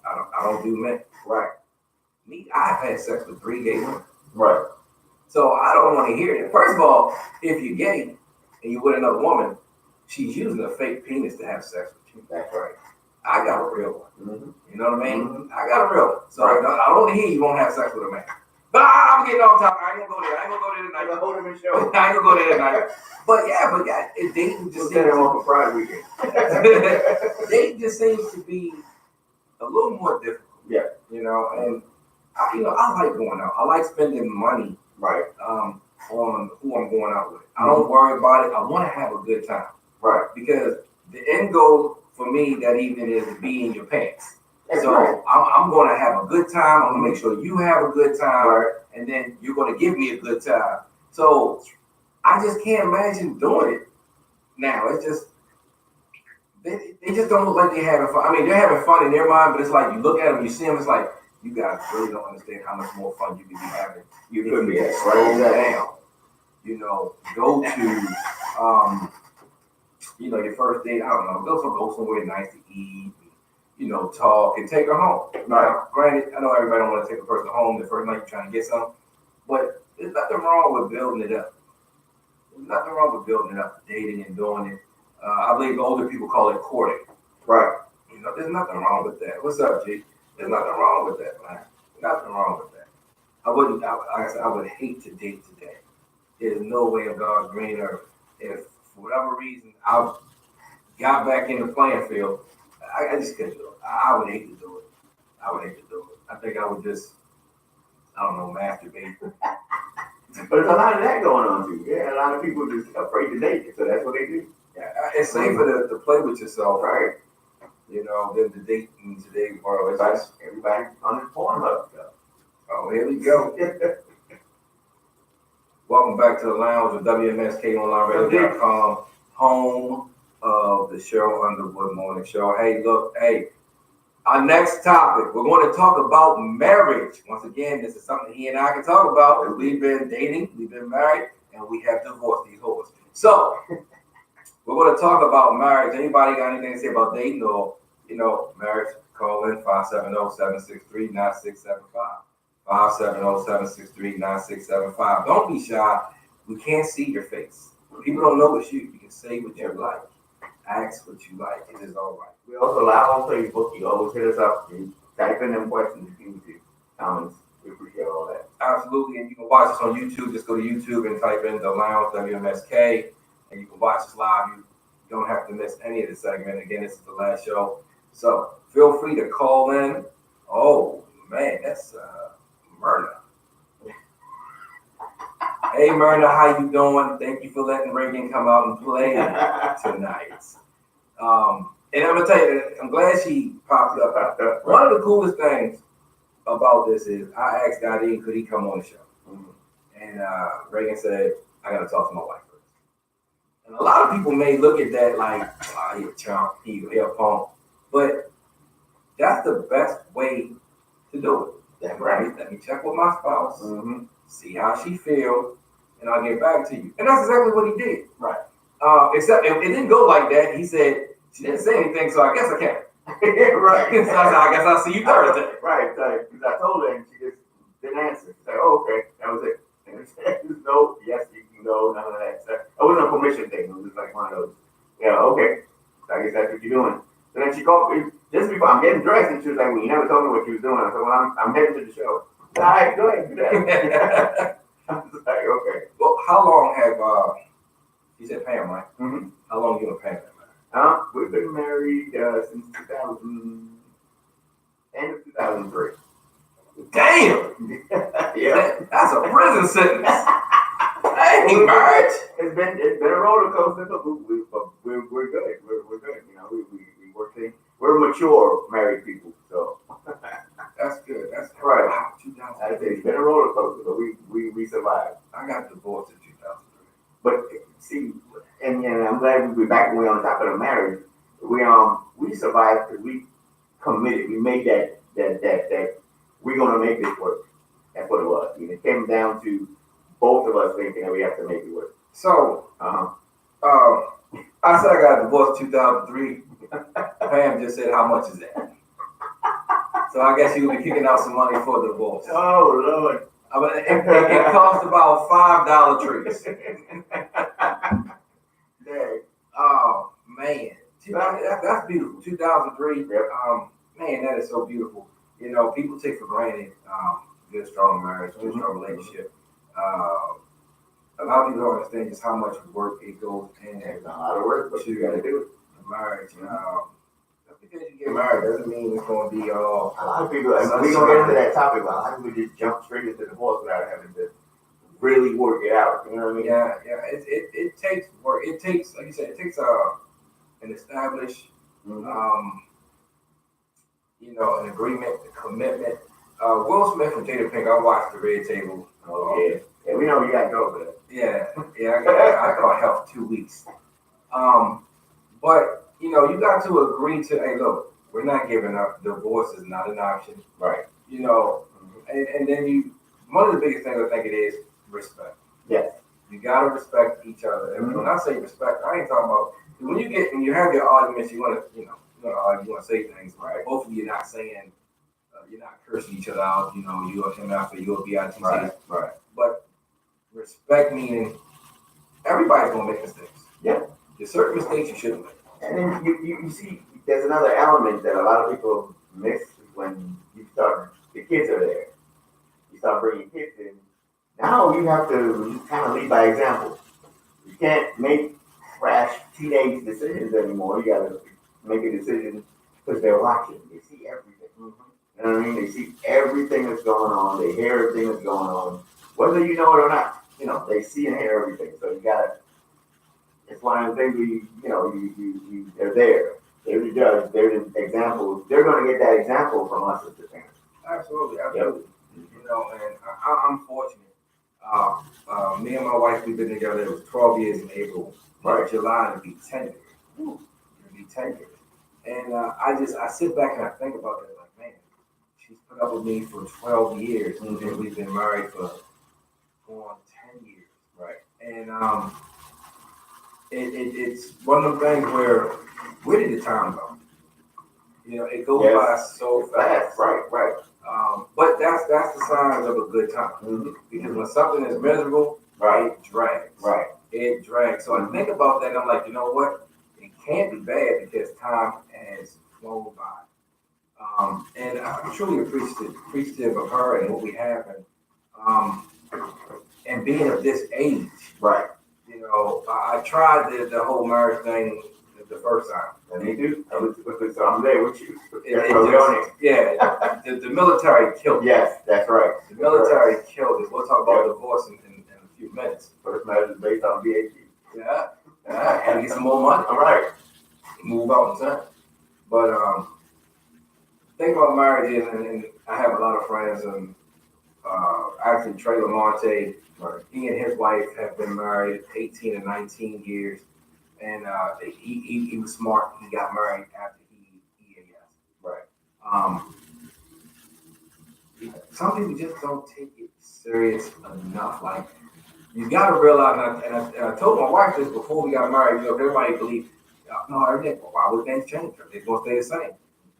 do men." Right. Me, I've had sex with 3 gay women. Right. So I don't want to hear it. First of all, if you're gay and you're with another woman, she's using a fake penis to have sex with you. That's right. I got a real one. Mm-hmm. You know what I mean? Mm-hmm. I got a real one. So Right. I don't want to hear you won't have sex with a man. But I'm getting off topic. I ain't gonna go there. I ain't gonna go there I'm tonight. gonna hold him in show. I ain't gonna go there tonight. But yeah, dating just Just set seems him on for Pride weekend. dating just seems to be a little more difficult. Yeah. You know, and I like going out. I like spending money Right. on who I'm going out with. I don't worry about it. I want to have a good time. Right. Because the end goal for me that evening is to be in your pants. That's So right. I'm going to have a good time. I'm going to make sure you have a good time. Right. And then you're going to give me a good time. So I just can't imagine doing it now. It's just, they just don't look like they're having fun. I mean, they're having fun in their mind, but it's like you look at them, you see them, it's like, you guys really don't understand how much more fun you can be having. You If could be just right. slow Exactly. down. You know, go to, your first date, I don't know, go somewhere nice to eat, talk and take her home. Now, granted, I know everybody don't want to take a person home the first night you're trying to get something, but there's nothing wrong with building it up. There's nothing wrong with building it up, dating and doing it. I believe older people call it courting. Right. There's nothing wrong with that. What's up, G? There's nothing wrong with that, man. Nothing wrong with that. I would hate to date today. There's no way of God's green earth. If for whatever reason I got back in the playing field, I just couldn't do it. I would hate to do it. I think I would just, I don't know, masturbate. But there's a lot of that going on too. Yeah, a lot of people just afraid to date, so that's what they do. Yeah, it's safer to play with yourself, Right. Than to date in today's world. It's That's just, everybody on the Pornhub stuff. oh, here we go. Welcome back to the lounge of WMSKOnlineradio.com, home of the Cheryl Underwood Morning Show. Hey, our next topic, we're going to talk about marriage. Once again, this is something he and I can talk about because we've been dating, we've been married, and we have divorced these whores. So, we're going to talk about marriage. Anybody got anything to say about dating or, marriage? Call in 570-763-9675. 570-763-9675. Don't be shy. We can't see your face. People don't know it's you. You can say what you like. Ask what you like. It is all right. We also live on Facebook. You always hit us up. You type in them questions, comments. We appreciate all that. Absolutely. And you can watch us on YouTube. Just go to YouTube and type in The Lounge WMSK. And you can watch us live. You don't have to miss any of the segment. Again, this is the last show. So feel free to call in. Oh, man, that's Myrna. Hey, Myrna, how you doing? Thank you for letting Reagan come out and play tonight. And I'm going to tell you, I'm glad she popped up. One of the coolest things about this is I asked Dottie, could he come on the show? Mhm. And Reagan said, I got to talk to my wife first. And a lot of people may look at that like, oh, he a chump, he a punk. But that's the best way to do it. That's right. Let me check with my spouse, Mm-hmm. see how she feels, and I'll get back to you. And that's exactly what he did. Right. Except it didn't go like that. He said, she didn't say anything, so I guess I can't. Right. So I said, I guess I'll see you Thursday. Right. Because I told her and she just didn't answer. She said, oh, okay. That was it. And she said, no, yes, you can go, none of that. So it wasn't a permission thing. It was just like one of those, yeah, okay. So I guess that's what you're doing. So then she called me just before I'm getting dressed and she was like, well, you never told me what you was doing. I said, well, I'm heading to the show. All right, go ahead, do that. I was like, okay. Well, how long have you said Pam, right? Mm-hmm. How long you and Pam been married? We've been married since 2000, end of 2003. Damn! Yeah. That's a prison sentence. Dang, marriage. It's been a roller coaster, but we're good. We're good. You know, we work things. We're mature married people, so That's good. That's right. Wow, I say 2003. it's been a roller coaster, but we survived. I got divorced in 2003. But see, and I'm glad we're back when we're on top of the marriage. We survived because we committed. We made that we're gonna make this work. That's what it was. And it came down to both of us thinking that we have to make it work. So, I said I got divorced in 2003. Pam just said, how much is that? So I guess you would be kicking out some money for the divorce. Oh Lord. I mean, it cost about $5 trees. Dang. Oh man, that's beautiful. 2003. Yep. Man, that is so beautiful. You know, people take for granted good, strong marriage, good, strong relationship. A lot of people don't understand just how much work it goes in There's a lot of work, but you gotta do it. the marriage. Just because you get married doesn't mean it's going to be all. A lot of people, and we're gonna get into that topic, but a lot of people just jump straight into divorce without having to really work it out. You know what I mean? Yeah. It takes work. It takes, like you said, it takes an established, an agreement, a commitment. Will Smith and Jada Pink. I watched the Red Table. Oh yeah. Yeah, we know you gotta go for that. Yeah. I got help for 2 weeks. But you got to agree to. Hey, look, we're not giving up. Divorce is not an option. Right. And then one of the biggest things I think it is respect. Yes. You gotta respect each other. And when I say respect, I ain't talking about when you have your arguments. You want to argue, you want to say things. Right. Hopefully, you're not saying you're not cursing each other out. You are him after you'll be out. Right. Right. But respect meaning everybody's gonna make mistakes. Yeah. There's certain mistakes you shouldn't make. And then you see, there's another element that a lot of people miss when the kids are there. You start bringing kids in. Now you have to kind of lead by example. You can't make rash teenage decisions anymore. You got to make a decision because they're watching. They see everything. You know what I mean? They see everything that's going on. They hear everything that's going on, whether you know it or not. They see and hear everything. So you got to. It's one of the things they're there. They're the judge. They're the example. They're going to get that example from us as the parents. Absolutely. Yep. And I'm fortunate. Me and my wife, we've been together. It was 12 years in April. Right. July, it'll be 10 years. It'll be 10 years. And I sit back and I think about that. Like, man, she's put up with me for 12 years, and we've been married for going on 10 years. Right. And it's one of the things where did the time go? It goes by so fast. Right. But that's the signs of a good time. Because when something is miserable, it drags. Right. It drags. So I think about that. And I'm like, you know what? It can't be bad because time has flown by. And I'm truly appreciative of her and what we have, and being of this age. Right. I tried the whole marriage thing the first time. And me too. So I'm there with you. The military killed it. Yes, that's right. The military killed it. We'll talk about divorce in a few minutes. First marriage is based on VAT. Yeah. And get some more money. All right. Move out in time. But think about marriage, and I have a lot of friends, and actually Trey Lamonte, he and his wife have been married 18 and 19 years. And he was smart. He got married after he EAS. Right. Some people just don't take it serious enough. Like you got to realize, and I told my wife this before we got married. You know, everybody believed, no, everything. Why would things change? They're gonna stay the same.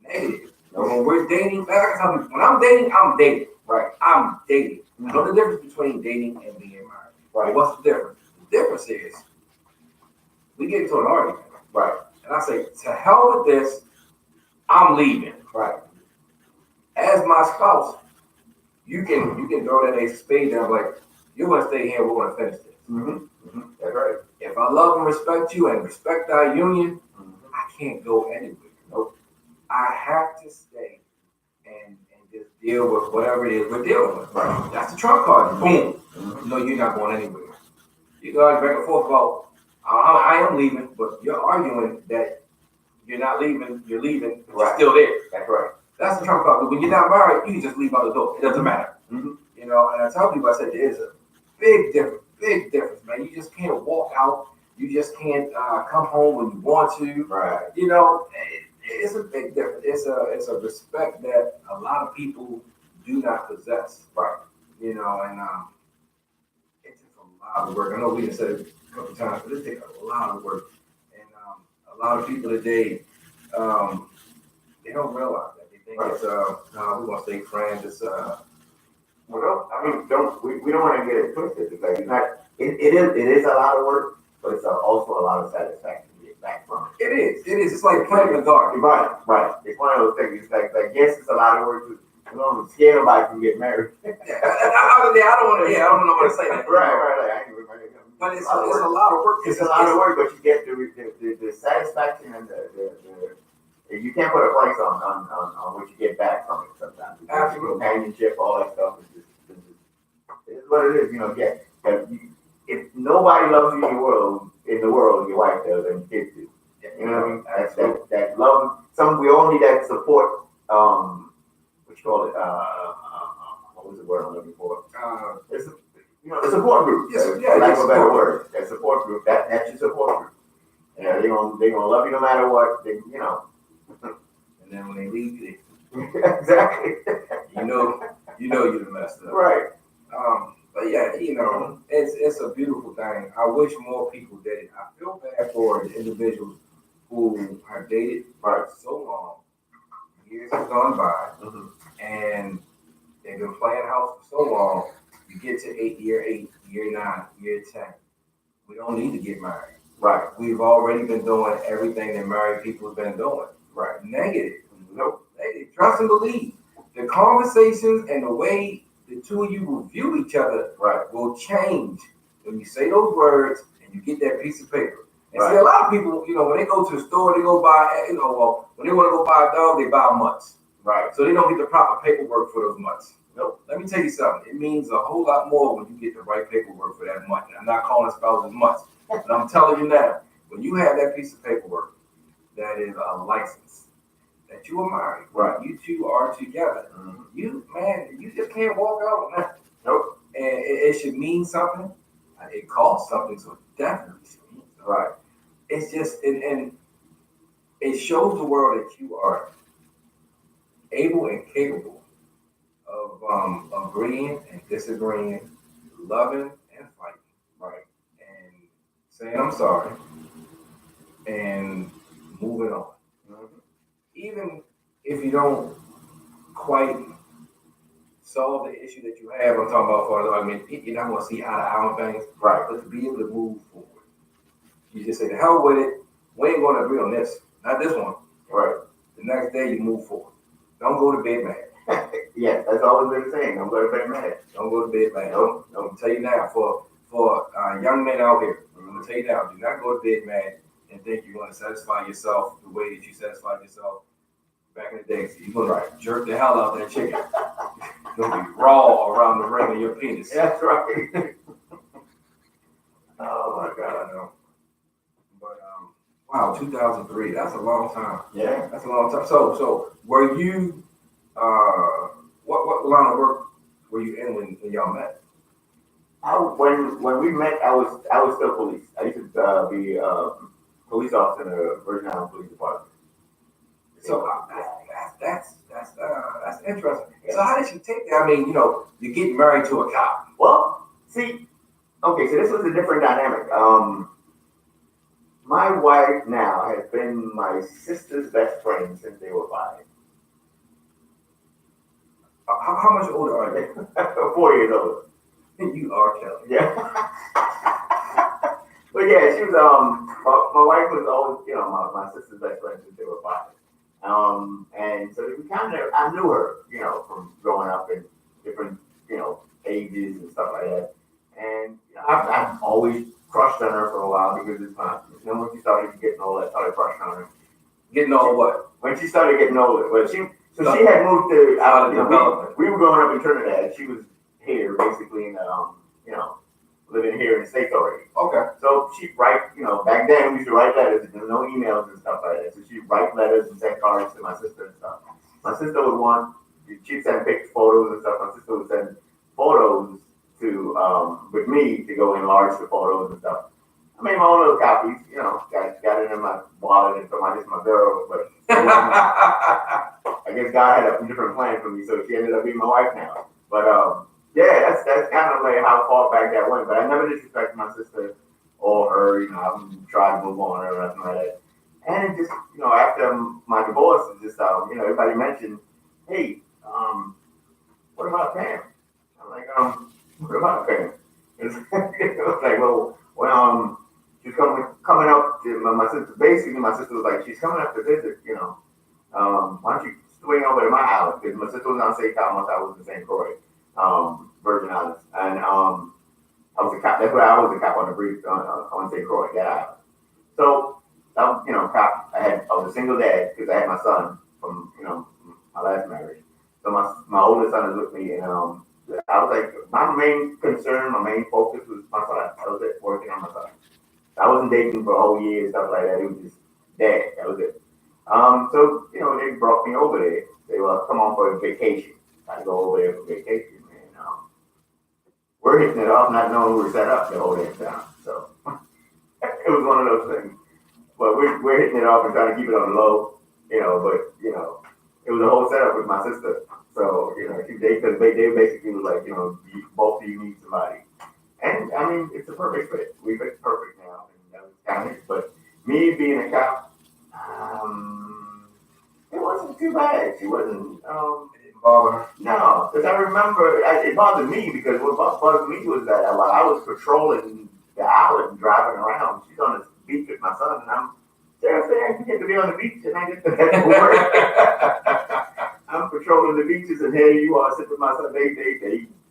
Negative. When we're dating, like I tell people, when I'm dating. Right. I'm dating. I know the difference between dating and being married. Right. What's the difference? The difference is we get into an argument. Right. And I say, to hell with this, I'm leaving. Right. As my spouse, you can throw that ace of spades down like, you're gonna stay here, we're gonna finish this. Mm-hmm. That's right. If I love and respect you and respect our union, Mm-hmm. I can't go anywhere. Nope. I have to stay and just deal with whatever it is we're dealing with. Right. That's the trump card. Boom. Mm-hmm. No, you're not going anywhere. You go back and forth about, I am leaving, but you're arguing that you're not leaving, you're leaving, but you're Right. still there. That's right. That's the trump card. But when you're not married, you can just leave out the door. It doesn't matter. Mm-hmm. You know, and I tell people, I said, there's a big difference, man. You just can't walk out. You just can't come home when you want to. Right. You know, it's a big difference. It's a respect that a lot of people do not possess. Right. You know, and it takes a lot of work. I know we have said it a couple times, but it takes a lot of work. And a lot of people today, they don't realize that. They think it's no, we're gonna stay friends. It's Well, I mean, we don't want to get it twisted. It's like it is a lot of work, but it's also a lot of satisfaction to get back from it. It is. It's like planting a garden. Right. It's one of those things. It's like yes, it's a lot of work. You don't scare nobody from getting married. I don't want to. Yeah, I don't know what to say that. Right. I ain't gonna- But it's a lot of work. It's a lot of work, but you get the satisfaction and the you can't put a price on what you get back from it sometimes. Absolutely. Companionship, all that stuff is just it's what it is, you know. Yeah, if nobody loves you in the world, your wife does and kids do. You know what I mean? That's that love. We all need that support. What you call it? What was the word I'm looking for? It's the support group. Yes, for yeah, lack of a better support. word. That support group. That's your support group. Yeah, they gonna love you no matter what. They, you know. And then when they leave, Exactly. you know you're messed up. Right. But yeah, you know, it's a beautiful thing. I wish more people did it. I feel bad for the individuals who have dated for so long, years have gone by, and they've been playing house for so long. You get to year 8, year 9, year 10. We don't need to get married. Right. We've already been doing everything that married people have been doing. Right. Negative. Nope. Negative. Trust and believe. The conversations and the way the two of you will view each other will change when you say those words and you get that piece of paper. And see, a lot of people, you know, when they go to the store, they go buy, you know, well, when they want to go buy a dog, they buy mutts. Right. So they don't get the proper paperwork for those mutts. Nope. Let me tell you something. It means a whole lot more when you get the right paperwork for that mutt. And I'm not calling spouses mutts, but I'm telling you now, when you have that piece of paperwork, that is a license that you are married. Right. You two are together. You just can't walk out on that. Nope. And it should mean something. It costs something, so it definitely should mean something. Right. It's just, and it shows the world that you are able and capable of agreeing and disagreeing, loving and fighting, right? And saying I'm sorry and moving on. Even if you don't quite solve the issue that you have, I'm talking about for the argument, you're not going to see eye to eye on things, Right. but to be able to move forward. You just say, the hell with it, we ain't going to agree on this, not this one. Right. The next day you move forward. Don't go to bed mad. Yes, that's always been saying. I'm going to be mad. Don't go to bed mad. Nope. I'm going to tell you now, for young men out here, I'm going to tell you now, do not go to bed mad and think you're going to satisfy yourself the way that you satisfied yourself back in the day. So you're going to jerk the hell out of that chicken. You're going to be raw around the ring of your penis. That's right. Oh my God. I know. But wow, 2003. That's a long time. Yeah. That's a long time. So were you? What line of work were you in when y'all met? When we met, I was still police. I used to be a police officer in the Virgin Islands Police Department. So that's interesting. So how did you take that? I mean, you know, you get married to a cop. Well, see, Okay, so this was a different dynamic. My wife now has been my sister's best friend since they were 5. How much older are they? 4 years old. You are Kelly. Yeah. But yeah, she was my wife was always, you know, my sister's best friend since they were 5. And so we kind of I knew her, you know, from growing up in different, you know, ages and stuff like that. And you know, I've always crushed on her for a while because it's my, you know, when she started getting older, I started crushing on her. Getting all what? When she started getting older, but she had moved to Started you know, developing. we were growing up in Trinidad. She was here basically in you know, living here in the States already. Okay. So she'd write, you know, back then we used to write letters, there was no emails and stuff like that. So she'd write letters and send cards to my sister and stuff. My sister would want, she'd send photos and stuff. My sister would send photos to, with me to go enlarge the photos and stuff. I made my own little copies, you know, got it in my wallet and just my bureau, but I guess God had a different plan for me, so she ended up being my wife now. But, yeah, that's kind of like how far back that went. But I never disrespected my sister or her. You know, I'm trying to move on or nothing like that. And just you know, after my divorce, it's just you know, everybody mentioned, hey, what about Pam? I'm like, what about Pam? It was like, she's coming up to my sister. Basically, my sister was like, she's coming up to visit. You know, why don't you swing over to my house? Because my sister was on St. Thomas, I was in St. Croix. Virgin Islands, and I was a cop. That's where I was a cop on the brief on St. Croix, that island. So, you know, cop. I was a single dad because I had my son from you know my last marriage. So my oldest son is with me, and I was like, my main concern, my main focus was my son. I was it, working on my son. I wasn't dating for a whole year and stuff like that. It was just dad. That was it. So you know, they brought me over there. They were come on for a vacation. I go over there for vacation. We're hitting it off, not knowing we were set up the whole damn time. So it was one of those things. But we're hitting it off and trying to keep it on the low, you know. But you know, it was a whole setup with my sister. So you know, they basically was like, you know, both of you need somebody. And I mean, it's a perfect fit. We fit perfect now, and that was kind of it. But me being a cop, it wasn't too bad. She wasn't. It didn't bother her. No, because I remember it bothered me because what bothered me was that while I was patrolling the island, driving around, she's on the beach with my son, and I'm seriously, I get to be on the beach and I get to head to work. I'm patrolling the beaches, and here you are sitting with my son. They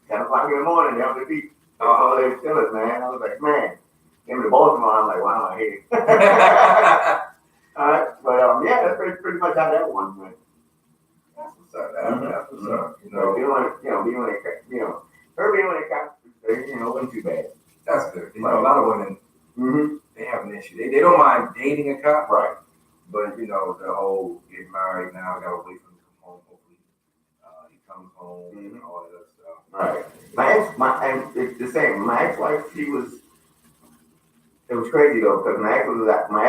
10 o'clock in the morning, they're on the beach. That's all they were chilling, man. I was like, man, came to Baltimore. I'm like, wow, I hate it. All right, but yeah, that's pretty much how that one went. That's what's up. That's what's up. You So know, being with her being with a cop, you know, wasn't too bad. that's good. You know, a lot of women Mm-hmm. they have an issue. They don't mind dating a cop, Right. but you know the whole get married now. Got to wait for him to come home. Hopefully, he comes home and all that other stuff. Right. And it's the same. My ex-wife, it was crazy though, because my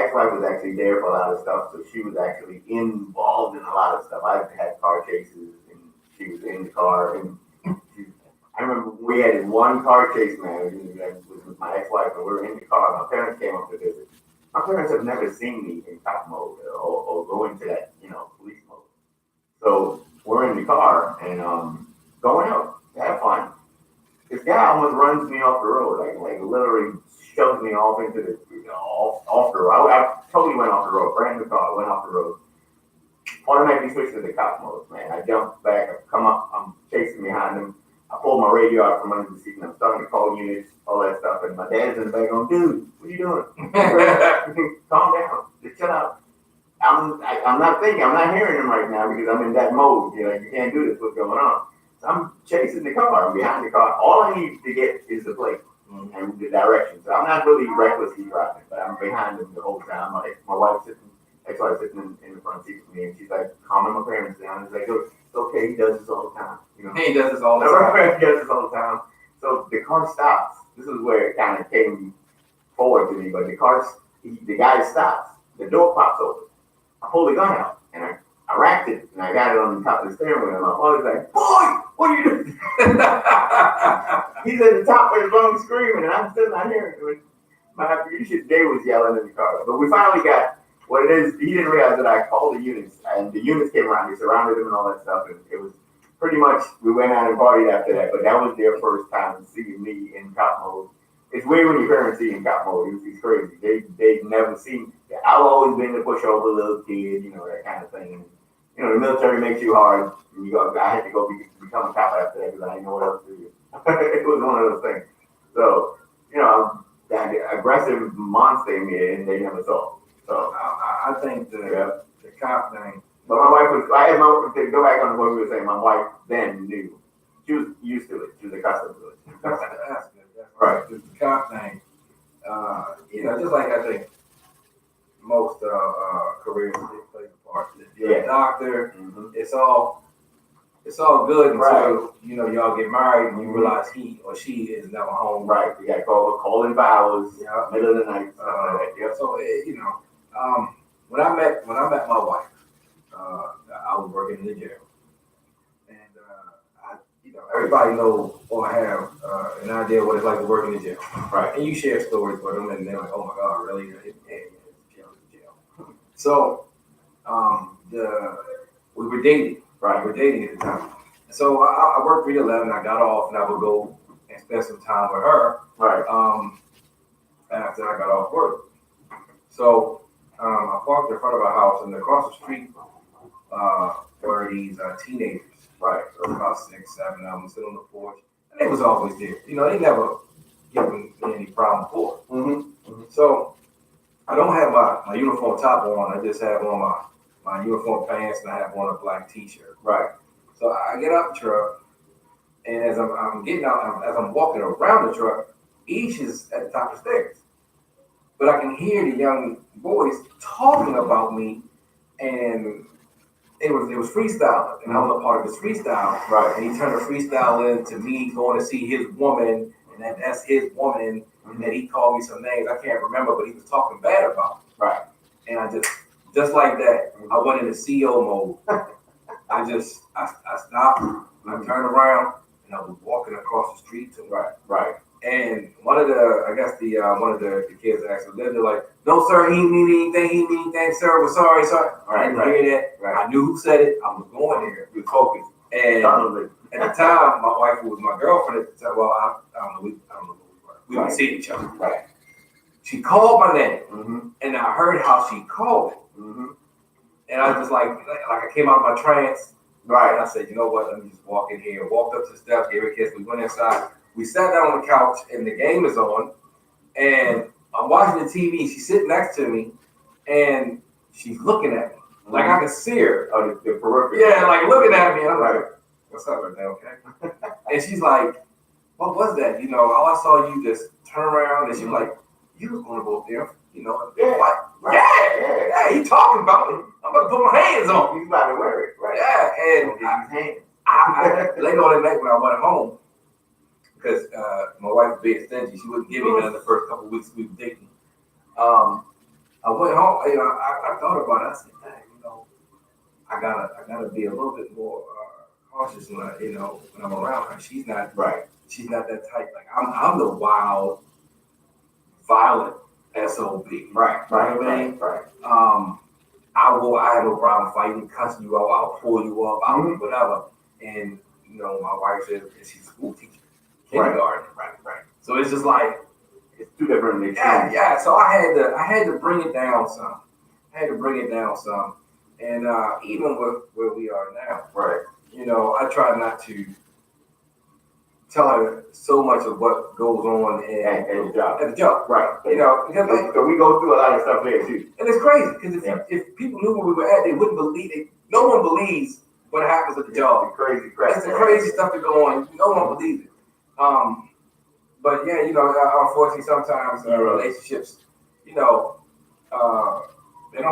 ex-wife was actually there for a lot of stuff, so she was actually involved in a lot of stuff. I had car chases, and she was in the car, and I remember we had one car chase, man, it was with my ex-wife, and we were in the car. My parents came up to visit. My parents have never seen me in cop mode or go into that, you know, police mode. So we're in the car and going out to have fun. This guy almost runs me off the road, like literally shoves me off into the off the road. I totally went off the road. Brand new car, went off the road. Automatically switched to the cop mode, man. I jumped back, I come up, I'm chasing behind him. I pulled my radio out from under the seat and I'm starting to call units, all that stuff. And my dad's in the back going, dude, what are you doing? Calm down, just chill out. I'm not thinking, I'm not hearing him right now because I'm in that mode. You know, you can't do this, what's going on? So I'm chasing the car, I'm behind the car. All I need to get is the plate and the direction. So I'm not really recklessly driving, but I'm behind him the whole time. My wife's ex-wife sitting in the front seat with me, and she's like calming my parents down. It's like, look, it's okay, he does this all the time. You know? He does this all the time. He does this all the time. So the car stops. This is where it kind of came forward to me, but the guy stops. The door pops open. I pull the gun out, and I racked it, and I got it on the top of the steering wheel. And my father's like, boy, What are you doing? He's at the top of his lungs screaming, and I'm still not hearing it. Dave was yelling in the car. But we finally got what it is. He didn't realize that I called the units, and the units came around. They surrounded him and all that stuff, and it was pretty much, we went out and partied after that. But that was their first time seeing me in cop mode. It's weird when your parents see you in cop mode. It's crazy. They've never seen. I've always been the pushover little kid, that kind of thing. The military makes you hard. And I had to go become a cop after that because I didn't know what else to do. It was one of those things. So, that aggressive monster in me, and they never saw. So I think the cop thing. But my wife was. I had to go back on what we were saying. My wife then knew. She was used to it. She was accustomed to it. That's good. That's Right. The cop thing. Just like I think most careers play a part. You're a doctor. Mm-hmm. It's all good until Right. y'all get married and you realize he or she is never home. Right. You got to calling for hours. Yeah. Middle of the night. Stuff like that. Yep. So when I met my wife, I was working in the jail, and everybody knows or have an idea what it's like to work in the jail. Right. And you share stories with them, and they're like, "Oh my God, really? Jail. So, we were dating. Right. We were dating at the time. So I worked 3 to 11. I got off, and I would go and spend some time with her. Right. After I got off work. So I parked in front of our house, and across the street were these teenagers. Right. So about 6, 7 of them sitting on the porch, and they was always there. They never given me any problem before. Mm-hmm. Mm-hmm. So I don't have my uniform top on. I just have on my uniform pants, and I have on a black T-shirt. Right. So I get out the truck, and as I'm getting out, as I'm walking around the truck, each is at the top of the stairs. But I can hear the young boys talking about me, and it was freestyling, and I was a part of his freestyle. Right. And he turned the freestyle into me going to see his woman, and that's his woman, and then he called me some names I can't remember, but he was talking bad about me. Right. And I just like that, I went into CO mode. I stopped, I turned around, and I was walking across the street to him. Right. And one of the kids actually lived there like, "No, sir, he didn't mean anything, sir. We're sorry, sir." I didn't hear that. Right. I knew who said it. I was going there. You focused. And at the time, my wife, who was my girlfriend at the time, well, I don't know who we were. We didn't see each other. Right. She called my name, Mm-hmm. and I heard how she called it. Mm-hmm. And I was like I came out of my trance. Right. And I said, you know what? Let me just walk in here. Walked up to the steps, gave her a kiss. We went inside. We sat down on the couch, and the game is on. And I'm watching the TV. She's sitting next to me, and she's looking at me. Like I can see her. Oh, the periphery. Yeah, like looking at me. And I'm like, "What's up, right now? Okay." And she's like, "What was that? All I saw you just turn around." And she's like, "You was going to go up there, Yeah. What? Right. Yeah, he talking about me. I'm about to put my hands on him." He's about to wear it. Right. Yeah, and I later on that night when I went home, because my wife was being stingy, she wouldn't give me none the first couple of weeks we were dating. I went home, I thought about it. I said, "Dang, I gotta be a little bit more cautious when when I'm around her. She's not Right. She's not that type. Like I'm the wild, violent SOB. Right. You know what I mean? Right. I have no problem fighting, cussing you out, I'll pull you up, I'll do whatever. And my wife said she's a school teacher, kindergarten. Right. So it's just like It's two different extremes. yeah. So I had to bring it down some. And even with where we are now, Right. I try not to tell her so much of what goes on And the job. at the job. Right. Because So we go through a lot of stuff there too. and it's crazy because if people knew where we were at, they wouldn't believe it. No one believes what happens at the job. The crazy crap. It's the crazy stuff that go on. No one believes it. But yeah, unfortunately, sometimes relationships, they don't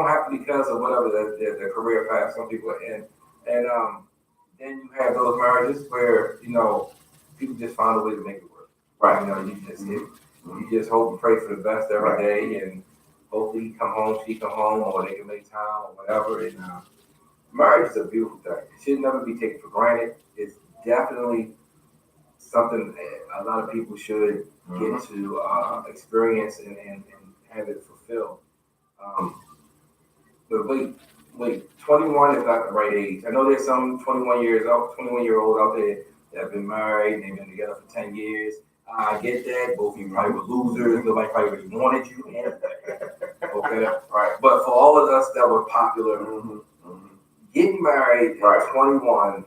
happen because of whatever the career path some people are in, and then you have those marriages where people just find a way to make it work. Right. You just hope and pray for the best every day, and hopefully he come home, she come home, or they can make time or whatever. And marriage is a beautiful thing. It should never be taken for granted. It's definitely something a lot of people should get to experience and have it fulfilled. Um, but wait, 21 is not the right age. I know there's some 21-year-olds out there that have been married and they've been together for 10 years. I get that. Both of you probably were losers. Nobody probably really wanted you. Okay? Right. But for all of us that were popular, getting married Right. at 21,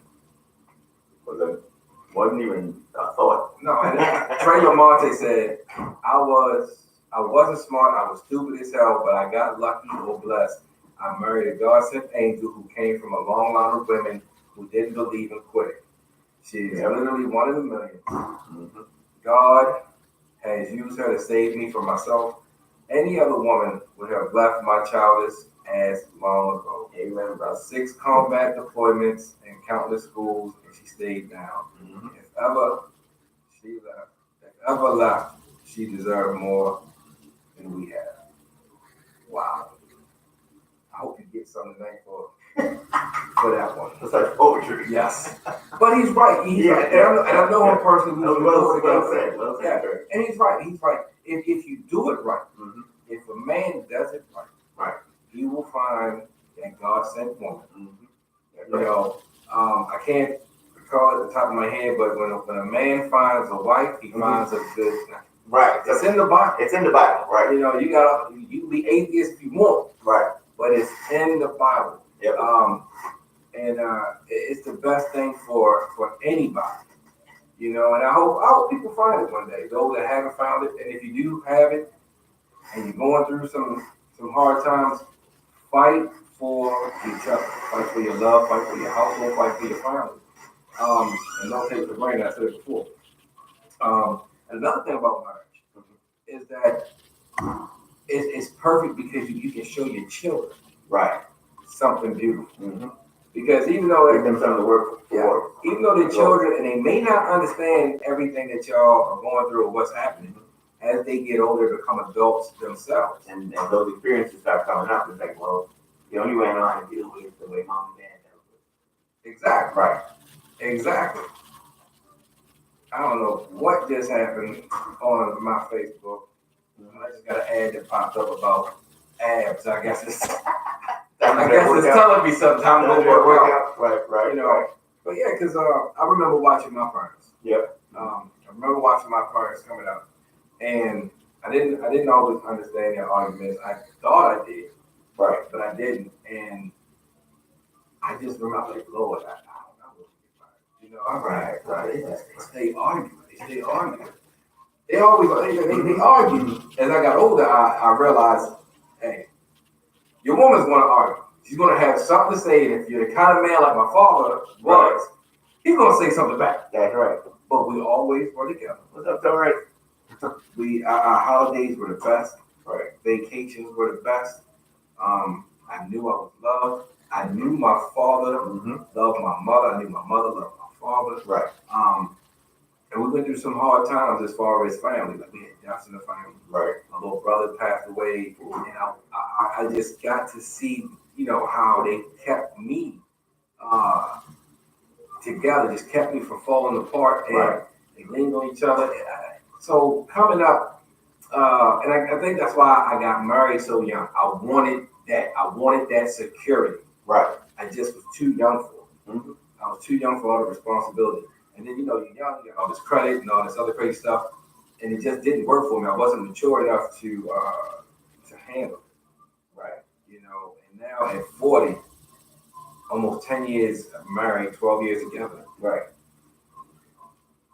Wasn't even a thought. no, and Trey Lamonte said, I wasn't smart, I was stupid as hell, but I got lucky or blessed. I married a God-sent angel who came from a long line of women who didn't believe in quitting. She is literally one of the millions. Mm-hmm. God has used her to save me from myself. Any other woman would have left my childish ass long ago. Amen, brother. 6 combat deployments and countless schools, and she stayed down. Mm-hmm. If ever left, she deserved more than we have. Wow. I hope you get something tonight for that one. It's like poetry. Yes. But he's right. Right. And I know him personally. Well said. Yeah. And he's right. If you do it right, Mm-hmm. if a man does it right, he will find that God sent woman. Mm-hmm. You know, I can't recall it at the top of my head, but when a man finds a wife, he finds a good. Right. It's in the Bible. It's in the Bible, right? You know, you can be atheist if you want, Right. but it's in the Bible. Yep. It's the best thing for anybody. You know, and I hope people find it one day. Those that haven't found it, and if you do have it, and you're going through some hard times, fight for each other. Fight for your love. Fight for your household. Fight for your family. And don't take it for granted. I said it before. Another thing about marriage is that it's perfect because you can show your children Right. something beautiful. Mm-hmm. Because even though Give them something to work for. even though they're children and they may not understand everything that y'all are going through or what's happening, as they get older, become adults themselves. And those experiences start coming up. It's like, well, the only way I know how to deal with it is the way mom and dad dealt with it. Exactly. Right. Exactly. I don't know what just happened on my Facebook. I just got an ad that popped up about abs. I guess it's telling me something. Time to go work out. Right. You know. But yeah, because I remember watching my parents. Yep. I remember watching my parents coming up, and I didn't always understand their arguments. I thought I did, Right. but I didn't, and I just remember like, Lord, I don't know. You know, Right. They stay arguing. They always they argue. As I got older, I realized, hey, your woman's going to argue. She's going to have something to say, and if you're the kind of man like my father was, he's going to say something back. That's right. But we always were together. What's up, Doris? Our holidays were the best. Right. Vacations were the best. I knew I was loved. I knew my father loved my mother. I knew my mother loved my father. Right. And we went through some hard times as far as family. Like we had deaths in the family. Right. My little brother passed away, and I just got to see, you know, how they kept me together, just kept me from falling apart, and they leaned on each other. So coming up, and I think that's why I got married so young. I wanted that security. Right. I just was too young for it. Mm-hmm. I was too young for all the responsibility. And then, you know, you're young, you got all this credit and all this other crazy stuff, and it just didn't work for me. I wasn't mature enough to handle it. Right. You know, and now at 40, almost 10 years married, 12 years together. Right.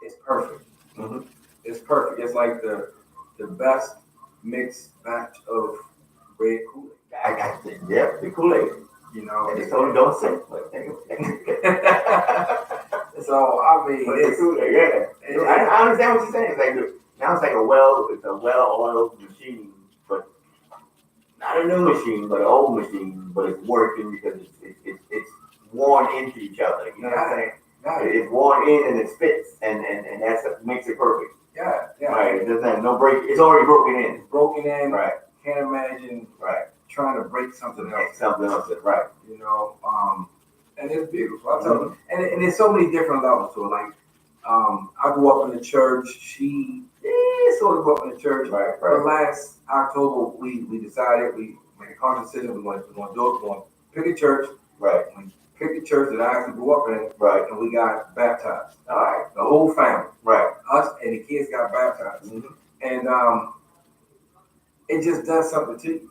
It's perfect. Mm-hmm. It's perfect. It's like the best mixed batch of red Kool-Aid. Yep, the Kool-Aid. You know, And they told him don't sing. so I mean, it's Kool-Aid, I understand what you're saying. It's like now it's like a well-oiled machine, but not a new machine, but an old machine, but it's working because it's worn into each other. You know what I'm saying? It's worn in and it fits, and that's what makes it perfect. Yeah. Right. It doesn't have no break. It's already broken in. It's broken in. Right. Can't imagine Right. trying to break something else. Something else. Right. You know, and it's beautiful. I tell you, and there's so many different levels to it. Like, I grew up in the church. She sort of grew up in the church. Right, But right, last October, we decided we made a conscious decision. We're going to do it. We're going to pick a church. right, We picked a church that I actually grew up in, right. and we got baptized. All right, The whole family, right. us and the kids, got baptized. Mm-hmm. And it just does something to you.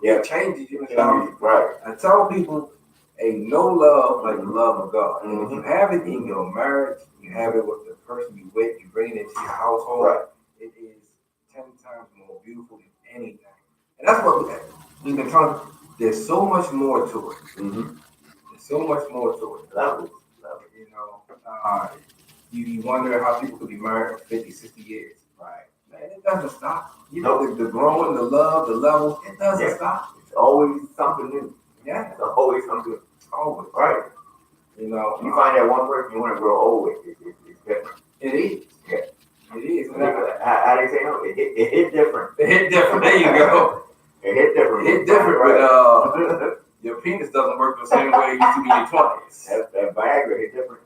Yeah. It changes you. And Right. I tell people, ain't no love like the love of God. And if Mhm. you have it in your marriage, you have it with the person you with, you bring it into your household, Right. it is 10 times more beautiful than anything. And that's what we've been talking. There's so much more to it. Mm-hmm. There's so much more to it. Levels. You know, you wonder how people could be married for 50, 60 years. Right. Man, it doesn't stop. You know, the growing, the love, the levels, it doesn't Yeah. stop. It's always something new. Yeah, It's always something. always. Right. You know, You find that one person you want to grow old with. It's different. it is. Yeah. It is. And How they say no? It hit different. it hit different. There you go. It hit different. It hit different, Right. but your penis doesn't work the same way it used to be in your 20s. that Viagra hit different.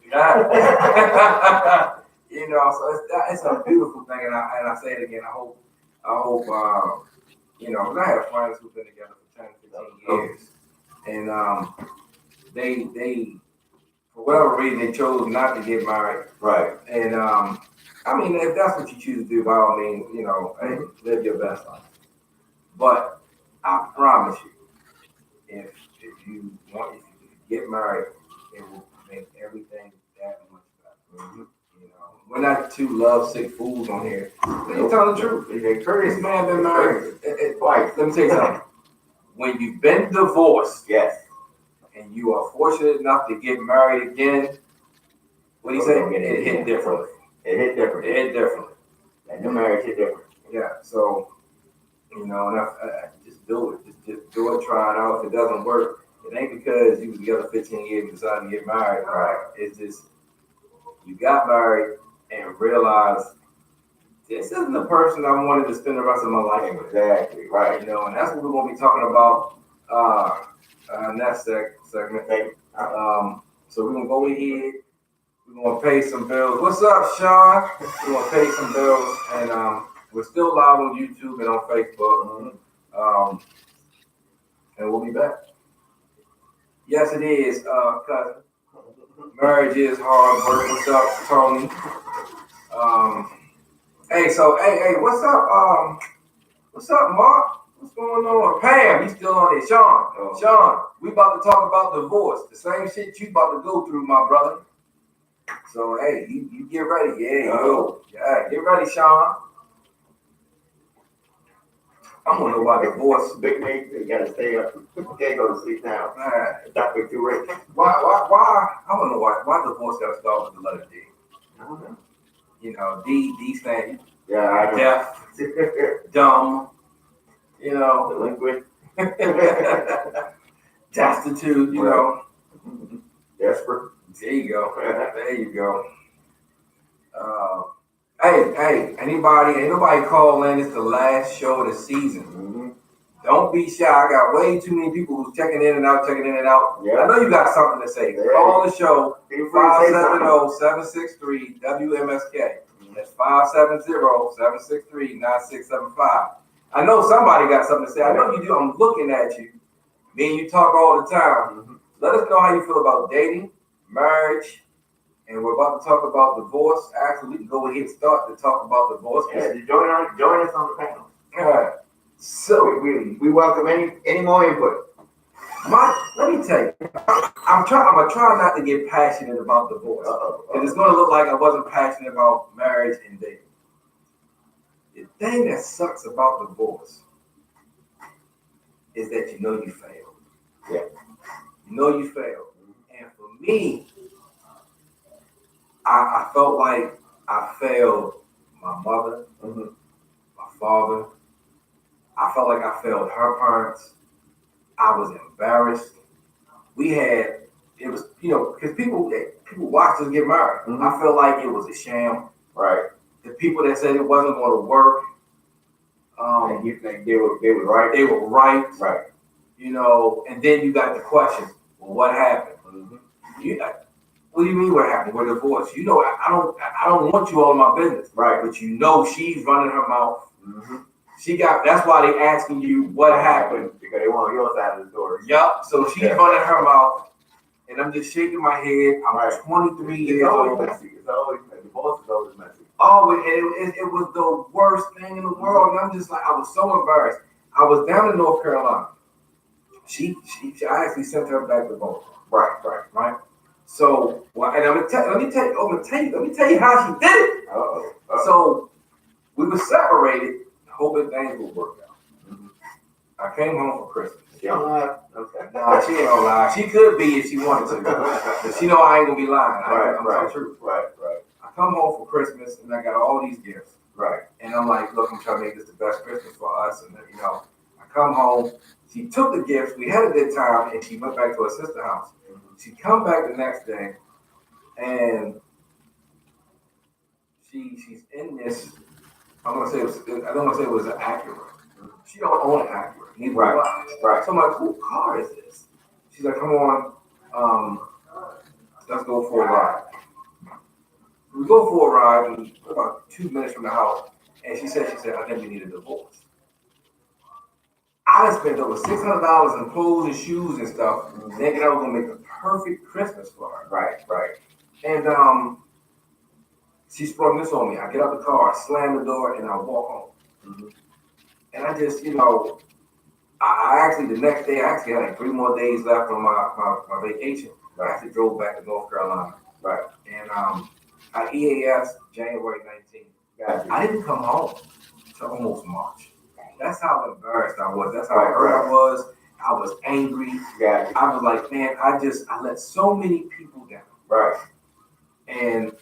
You know, so it's a beautiful thing, and I say it again. I hope, you know, 'cause I have friends who've been together for 10, 15 years, and they for whatever reason they chose not to get married, Right. and I mean, if that's what you choose to do, by all means, you know, hey, live your best life. But I promise you, if you get married, it will make everything that much better. Mm-hmm. You know, we're not two lovesick fools on here. You tell the truth. They courteous. This man been married Twice. Let me tell you something. When you've been divorced Yes. and you are fortunate enough to get married again, what do you say? It hit differently. It hit different. It hit differently. And new marriage hit different. Yeah. So, you know, and I just do it. Just do it. Try it out. If it doesn't work, it ain't because you was together 15 years and decided to get married. Right. It's just you got married and realized this isn't the person I wanted to spend the rest of my life with. Exactly. Right. You know, and that's what we're going to be talking about next segment. Okay. So we're going to go ahead. We're going to pay some bills. What's up, Sean? We're going to pay some bills, and we're still live on YouTube and on Facebook. And we'll be back. Yes, it is, cousin. Marriage is hard work. What's up, Tony? Hey, what's up, Mark? What's going on? Pam, you still on there? Sean, we about to talk about divorce. The same shit you about to go through, my brother. So, hey, you get ready. Yeah, get ready, Sean. I want to know about divorce. Big name, you gotta stay up. You can't go to sleep now. Man, That way too rich. why? I don't know why divorce got to start with the letter D. I don't know. You know, D stands Yeah, I know. deaf, dumb, you know, Delinquent. destitute, you know. Desperate. There you go. There you go. Hey, ain't nobody call in. It's the last show of the season. Mm-hmm. Don't be shy. I got way too many people who's checking in and out. Yeah. I know you got something to say. Yeah. Call the show, Feel free to say something. 570-763-WMSK. That's 570-763-9675. I know somebody got something to say. I know you do. I'm looking at you. Me and you talk all the time. Mm-hmm. Let us know how you feel about dating, marriage, and we're about to talk about divorce. Actually, we can go ahead and start to talk about divorce. Yeah, join us on the panel. Yeah. So We welcome any more input. let me tell you, I'm gonna try not to get passionate about divorce. And it's gonna look like I wasn't passionate about marriage and dating. The thing that sucks about divorce is that you know you failed. Yeah. You know you failed. And for me, I felt like I failed my mother, my father. I felt like I failed her parents. I was embarrassed. It was, you know, because people watched us get married. I felt like it was a sham. Right. The people that said it wasn't going to work, And you think they were right? they were right. Right. You know, and then you got the question, well, what happened? What do you mean what happened? We're divorced. You know, I don't want you all in my business. Right. But you know she's running her mouth. Mm-hmm. That's why they asking you what happened. Because they want your side of the story. Yup. So she's running her mouth. And I'm just shaking my head. I'm 23 years It's always old. messy. It's always messy. Divorce is always messy. Oh, it was the worst thing in the world. And I'm just like, I was so embarrassed. I was down in North Carolina. I actually sent her back to Baltimore. Right. So, and let me tell you how she did it. Uh-oh. So, we were separated, hoping things would work out. Mm-hmm. I came home for Christmas. She don't lie. Okay. No, she ain't gonna lie. She could be if she wanted to. But she know I ain't gonna be lying. I'm telling the truth. Right. I come home for Christmas and I got all these gifts. Right. And I'm like, look, I'm trying to make this the best Christmas for us. And you know, I come home. She took the gifts. We had a good time, and she went back to her sister's house. She come back the next day, and she's in this. I don't want to say it was an Acura. She don't own an Acura. Neither do I. Right. So I'm like, whose car is this? She's like, come on, let's go for a ride. We go for a ride, and we're about 2 minutes from the house, and she said, I think we need a divorce. I spent over $600 in clothes and shoes and stuff, thinking I was gonna make the perfect Christmas for her. Right. And she sprung this on me. I get out the car, I slam the door, and I walk home. Mm-hmm. And I just, you know, I actually the next day I actually had like 3 more days left on my vacation. I actually drove back to North Carolina. Right. And I EAS January 19th. Gotcha. I didn't come home till almost March. That's how embarrassed I was. That's how hurt I was. I was angry. Gotcha. I was like, man, I let so many people down. Right. And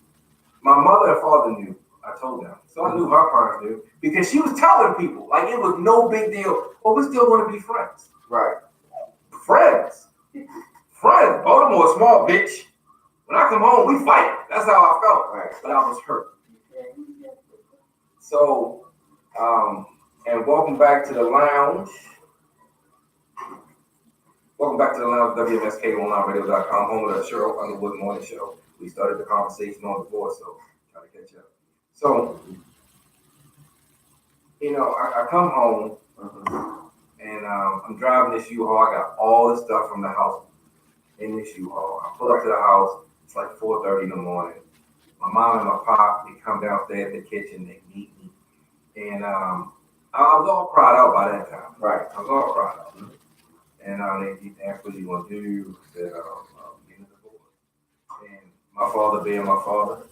my mother and father knew. I told them. So I knew her parents knew because she was telling people like it was no big deal. But we still want to be friends. Right. Friends. Baltimore, small bitch. When I come home, we fight. That's how I felt. Right. But I was hurt. So, and welcome back to the lounge. Welcome back to the lounge, WMSKOnlineradio.com, home of the Cheryl Underwood Morning Show. We started the conversation on divorce, so try to catch up. So, you know, I come home and I'm driving this U-Haul. I got all the stuff from the house in this U-Haul. I pull up to the house. It's like 4:30 in the morning. My mom and my pop, they come downstairs in the kitchen. They meet me. And I was all cried out by that time. Right. I was all cried out. And they asked what you want to do. I said, get a divorce. And my father, being my father,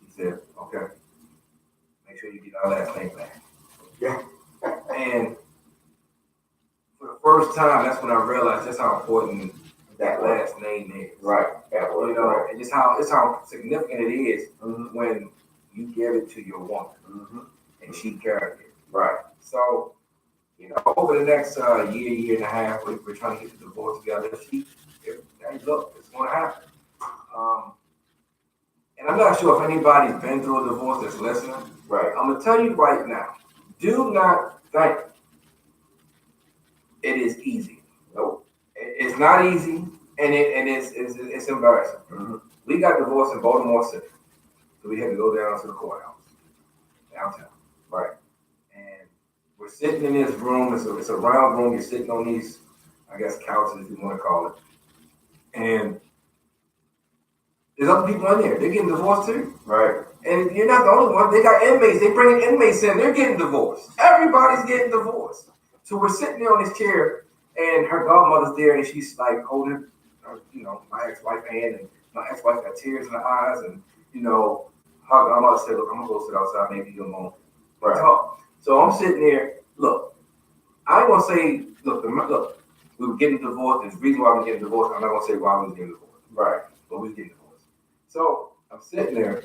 he said, okay, make sure you get our last name back. Yeah. And for the first time, that's when I realized just how important that last name is. Right. You know, and just how significant it is Mm-hmm. when you give it to your woman Mm-hmm. and she carried it. Right. So, you know, over the next year and a half, we're trying to get the divorce together. Hey, look, it's going to happen. And I'm not sure if anybody's been through a divorce that's listening. Right. I'm going to tell you right now, do not think it is easy. Nope. It's not easy, and it's embarrassing. Mm-hmm. We got divorced in Baltimore City, so we had to go down to the courthouse downtown. Right. And we're sitting in this room. It's a round room. You're sitting on these, I guess, couches, if you want to call it. And there's other people in there. They're getting divorced too. Right. And you're not the only one. They got inmates. They bringing inmates in. They're getting divorced. Everybody's getting divorced. So we're sitting there on this chair, and her godmother's there, and she's like holding, my ex-wife's hand, and my ex-wife got tears in her eyes, and her godmother said, "Look, I'm gonna go sit outside. Maybe you'll know." Right. Talk. So I'm sitting there. Look, I ain't gonna say. Look, we were getting divorced. There's a reason why we're getting divorced. I'm not gonna say why we was getting divorced. Right. But we was getting divorced. So I'm sitting there,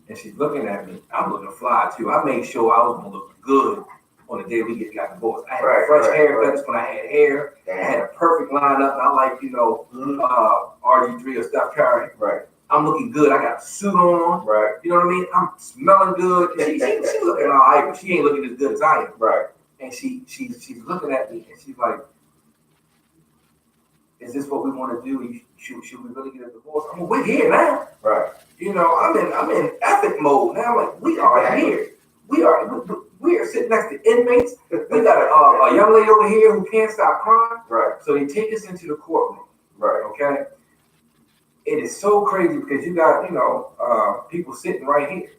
and she's looking at me. I'm looking fly too. I made sure I was gonna look good on the day we got divorced. I had a fresh haircut. That's when I had hair. I had a perfect lineup. I like RG3 or Steph Curry. Right. I'm looking good. I got a suit on. Right. You know what I mean? I'm smelling good. She's looking all right, but she ain't looking as good as I am. Right. And she's looking at me, and she's like, is this what we want to do? Should we really get a divorce? I mean, we're here now. Right. You know, I'm in ethic mode now. Like, we are here. We are sitting next to inmates. We got a young lady over here who can't stop crying. Right. So they take us into the courtroom. Right. Okay. It is so crazy because you got, people sitting right here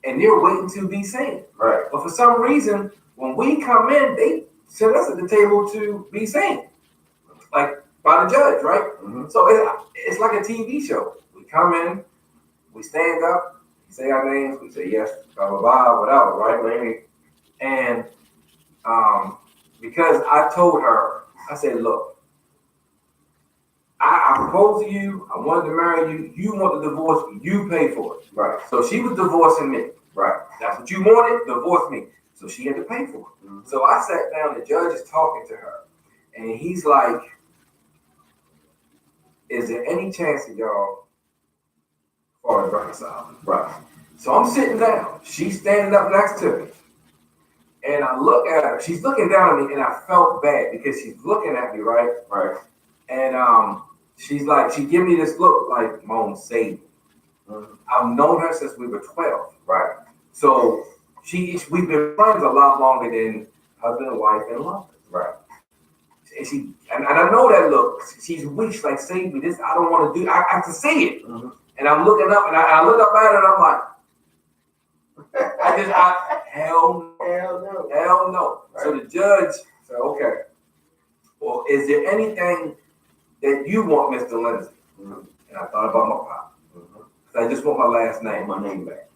and they're waiting to be seen. Right. But for some reason, when we come in, they sit us at the table to be seen. Like by the judge, right? Mm-hmm. So it's like a TV show. We come in, we stand up, we say our names, we say yes, blah, blah, blah, whatever, right? And because I told her, I said, look, I proposed to you, I wanted to marry you, you want the divorce, you pay for it. Right. So she was divorcing me. Right. That's what you wanted, divorce me. So she had to pay for it. Mm-hmm. So I sat down, the judge is talking to her, and he's like, is there any chance of y'all far as reconciling? Right. So I'm sitting down, she's standing up next to me. And I look at her, she's looking down at me, and I felt bad because she's looking at me, right? Right. And she's like, she give me this look like, Mom, save me. Mm-hmm. I've known her since we were 12. Right. So we've been friends a lot longer than husband and wife in love. Right. And I know that look. She's weak. She's like, save me. This I don't want to do. I can see it. Mm-hmm. And I'm looking up, and I look up at her, and I'm like, hell no. Right. So the judge said, okay. Well, is there anything that you want, Mr. Lindsay? Mm-hmm. And I thought about my pop. Mm-hmm. I just want my last name. My name back.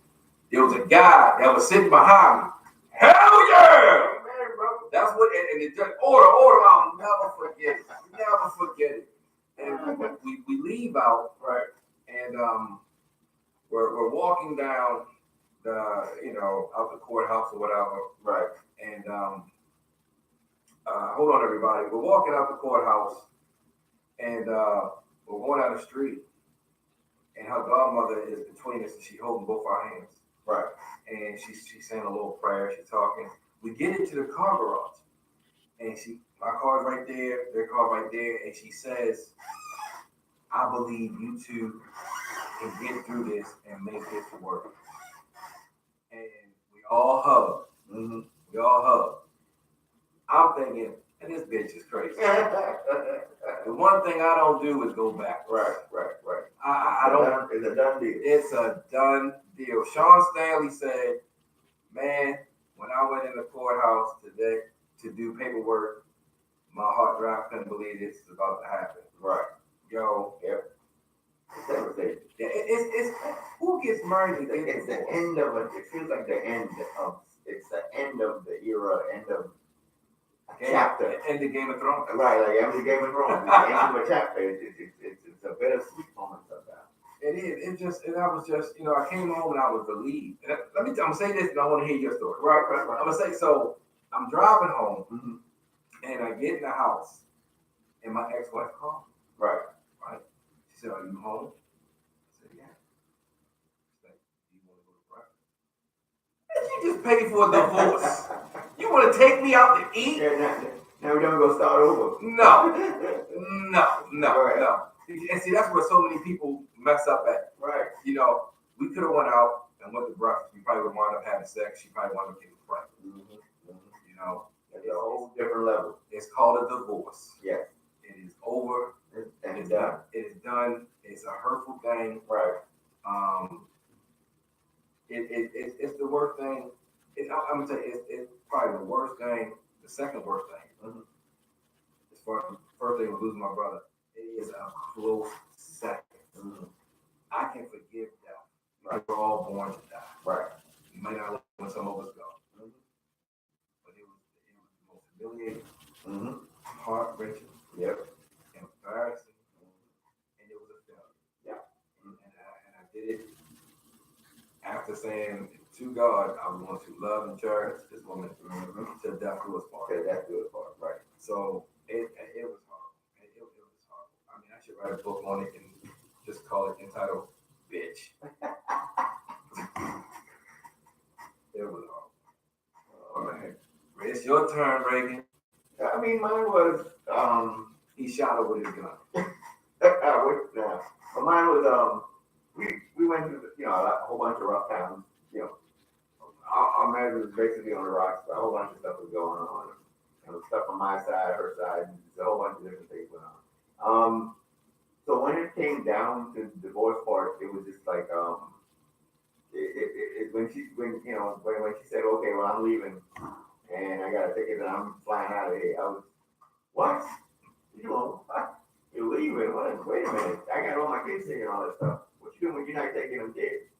There was a guy that was sitting behind me. Hell yeah! Man, bro. That's what, and the judge, order, I'll never forget it. And we leave out, Right. and we're walking down the, out the courthouse or whatever. Right. And hold on, everybody. We're walking out the courthouse, and we're going down the street, and her godmother is between us, and she's holding both our hands. Right. And she's saying a little prayer. She's talking. We get into the car garage, and my car's right there, their car right there, and she says, I believe you two can get through this and make this work. And we all hug. Mm-hmm. We all hug. I'm thinking, and this bitch is crazy. The one thing I don't do is go back. Right. I don't. It's a done deal. It's a done deal. Sean Stanley said, man, when I went in the courthouse today to do paperwork, my hard drive couldn't believe this is about to happen. Right. Yo. Yep. It's devastating. Yeah, it's who gets married and gets It's the divorced? end of it. It feels like the end of. It's the end of the era. End of chapter. End of Game of Thrones. Right. Like every Game of Thrones. The end of a chapter. It's a bittersweet moment sometimes. It is. And I was just, I came home and I was relieved. And I'm gonna say this, and I want to hear your story. Right. I'm gonna say, so I'm driving home, Mm-hmm. and I get in the house, and my ex-wife called. Right. She said, are you home? I said, yeah. She's like, do you want to go to breakfast? And you just paid for a divorce. You want to take me out to eat? Yeah, now we're gonna go start over. No. Right. And see, that's where so many people mess up at. Right. We could have went out and went to breakfast. We probably would wind up having sex. She probably wound up getting pregnant. Mm-hmm. Mm-hmm. It's a whole different level. It's called a divorce. Yes. It is over. And it's done. It is done. It's a hurtful thing. Right. It's the worst thing. I'm gonna tell you, it's probably the worst thing. The second worst thing. Mm-hmm. As far as the first thing was losing my brother, it is a close second. Mm-hmm. I can forgive death. Right. We're all born to die. Right. You might not like when some of us go, Mm-hmm. but it was the most humiliating, Mm-hmm. heart-wrenching, Yep. embarrassing, and it was a failure. Yeah. And I did it after saying to God, I'm going to love and cherish this woman till death do us part. Okay, that's good part. Right. So it was hard. It was hard. I mean, I should write a book on it and just call it entitled "Bitch." It was hard. All right, it's your turn, Reagan. I mean, mine was, He shot her with his gun. Now, but mine was, we went through, a whole bunch of rough times, our marriage was basically on the rocks, but a whole bunch of stuff was going on. Stuff on my side, her side, just a whole bunch of different things went on. So when it came down to the divorce part, it was just like, when she said, okay, well, I'm leaving and I got a ticket and I'm flying out of here, I was, what? What? You're leaving? What? Wait a minute. I got all my kids here and all that stuff. What you doing when you're not taking them kids?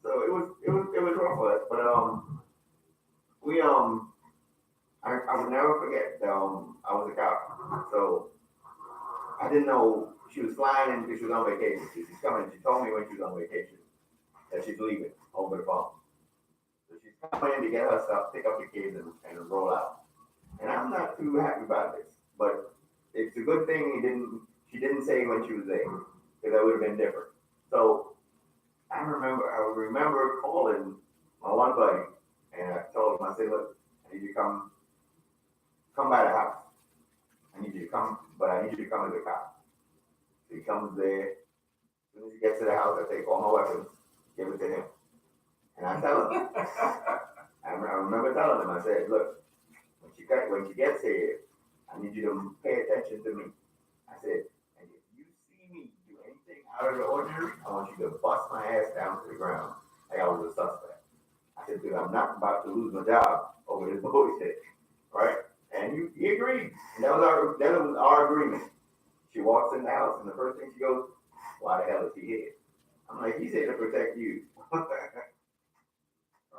So it was rough for us, but I would never forget that I was a cop, so I didn't know she was flying in because she was on vacation. She's coming. She told me when she was on vacation that she's leaving over the phone. So she's coming in to get her stuff, pick up the kids, and roll out. And I'm not too happy about this, but it's a good thing she didn't say when she was there, because that would have been different. So I remember calling my one buddy, and I told him, I said, look, I need you to come by the house. I need you to come, but I need you to come as a cop. So he comes there. As soon as he gets to the house, I take all my weapons, give it to him. And I tell him, I remember telling him, I said, look, when she gets here, I need you to pay attention to me. I said, and if you see me do anything out of the ordinary, I want you to bust my ass down to the ground like I was a suspect. I said, dude, I'm not about to lose my job over this bullshit, right? And he agreed. And that was our agreement. She walks in the house, and the first thing she goes, why the hell is he here? I'm like, he's here to protect you. All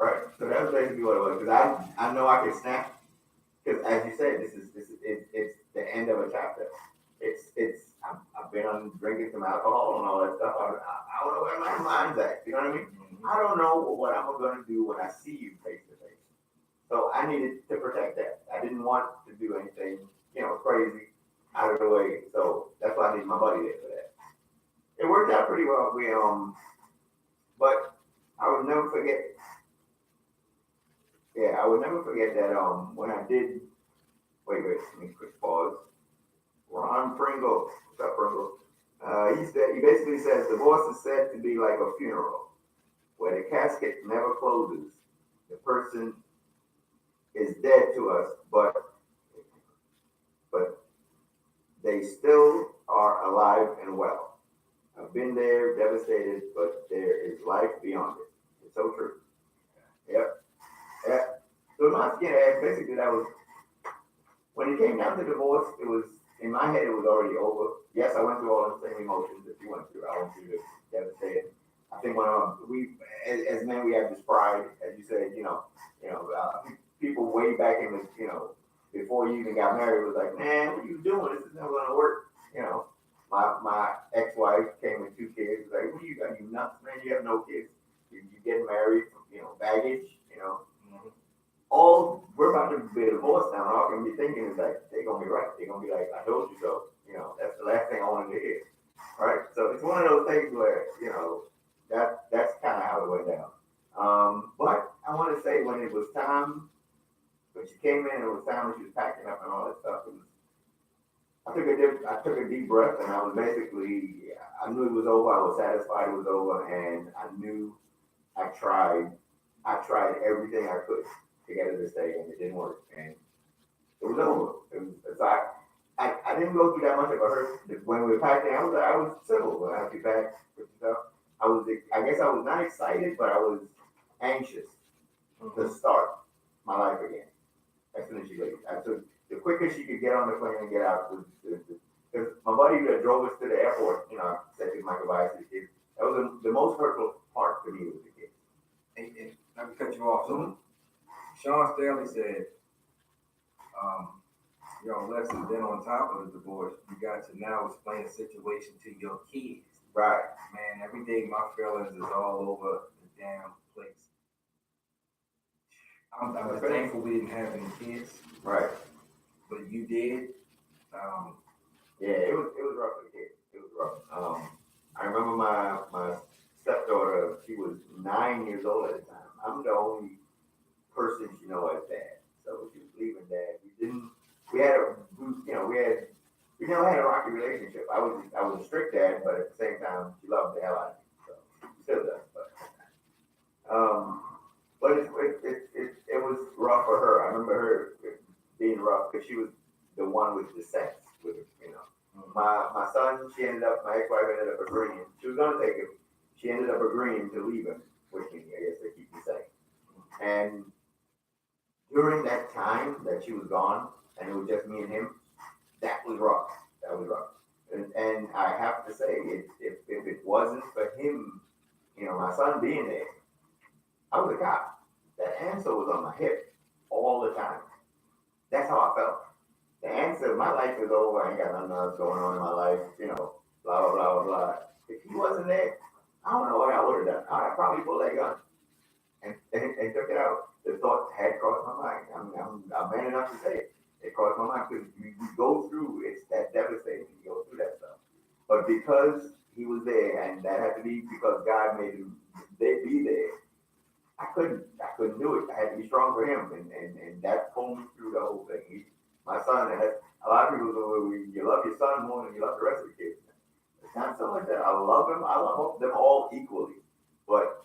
right? So that's basically what it was. Because I know I can snap. Because as you said, it's the end of a chapter. I've been on drinking some alcohol and all that stuff. I don't know where my mind's at. You know what I mean? Mm-hmm. I don't know what I'm going to do when I see you face to face. So I needed to protect that. I didn't want to do anything, crazy out of the way. So that's why I needed my buddy there for that. It worked out pretty well. But I would never forget. Yeah, I would never forget that when I did. Wait, let me quick pause. Ron Pringle, what's up, Pringle? He basically says divorce is said to be like a funeral, where the casket never closes. The person is dead to us, but they still are alive and well. I've been there, devastated, but there is life beyond it. It's so true. Yep. Yeah. So basically that was when it came down to divorce. It was in my head. It was already over. Yes, I went through all the same emotions that you went through. I went through the devastated. I think when we as men we have this pride, as you said, people way back in the before you even got married was like, man, what are you doing? This is never gonna work. My ex-wife came with 2 kids. Like, what are you got? You nuts, man? You have no kids. You get married, baggage. Mm-hmm. All we're about to be divorced now. All I can be thinking is like, they're gonna be right. They're gonna be like, I told you so. That's the last thing I wanted to hear. Right? So it's one of those things where that's kind of how it went down. But I want to say when it was time, when she came in, it was time when she was packing up and all that stuff. I took a deep breath, and I was basically, I knew it was over. I was satisfied it was over, and I knew I tried everything I could to get her to stay, and it didn't work, and it was over. I didn't go through that much of a hurt when we were packing. I was civil when I had to pack with stuff. I guess I was not excited, but I was anxious to start my life again as soon as she leaves. The quickest she could get on the plane and get out was because my buddy that drove us to the airport, said to my goodbyes to the kids. That was the most hurtful part for me was the kids. And let me cut you off. So Sean Staley said, lesson, then on top of the divorce, you got to now explain the situation to your kids. Right. Man, every day my feelings is all over the damn place. I'm just thankful we didn't have any kids. Right. But you did. Yeah, it was rough for the kids. It was rough. I remember my stepdaughter, she was 9 years old at the time. I'm the only person she as dad. So she was leaving dad. We never had a was a strict dad, but at the same time, she loved the hell out of me. So she still does, but it was rough for her. I remember her being rough because she was the one with the sex with it, you know. My son, my ex-wife ended up agreeing. She was gonna take him. She ended up agreeing to leave him with me, I guess, to keep me safe. And during that time that she was gone, and it was just me and him, that was rough. That was rough. And I have to say, if it wasn't for him, you know, my son being there, I was a cop. That answer was on my hip all the time. That's how I felt. The answer, my life is over. I ain't got nothing else going on in my life, you know, blah, blah, blah, blah, blah. If he wasn't there, I don't know what I would have done. I'd probably pulled that gun and took it out. The thought had crossed my mind. I'm man enough to say it. It crossed my mind because you go through, it's that devastating. You go through that stuff. But because he was there, and that had to be because God made him be there, I couldn't do it. I had to be strong for him, and that pulled me through the whole thing. My son, and a lot of people say, you love your son more than you love the rest of the kids. It's not so much that I love him. I love them all equally. But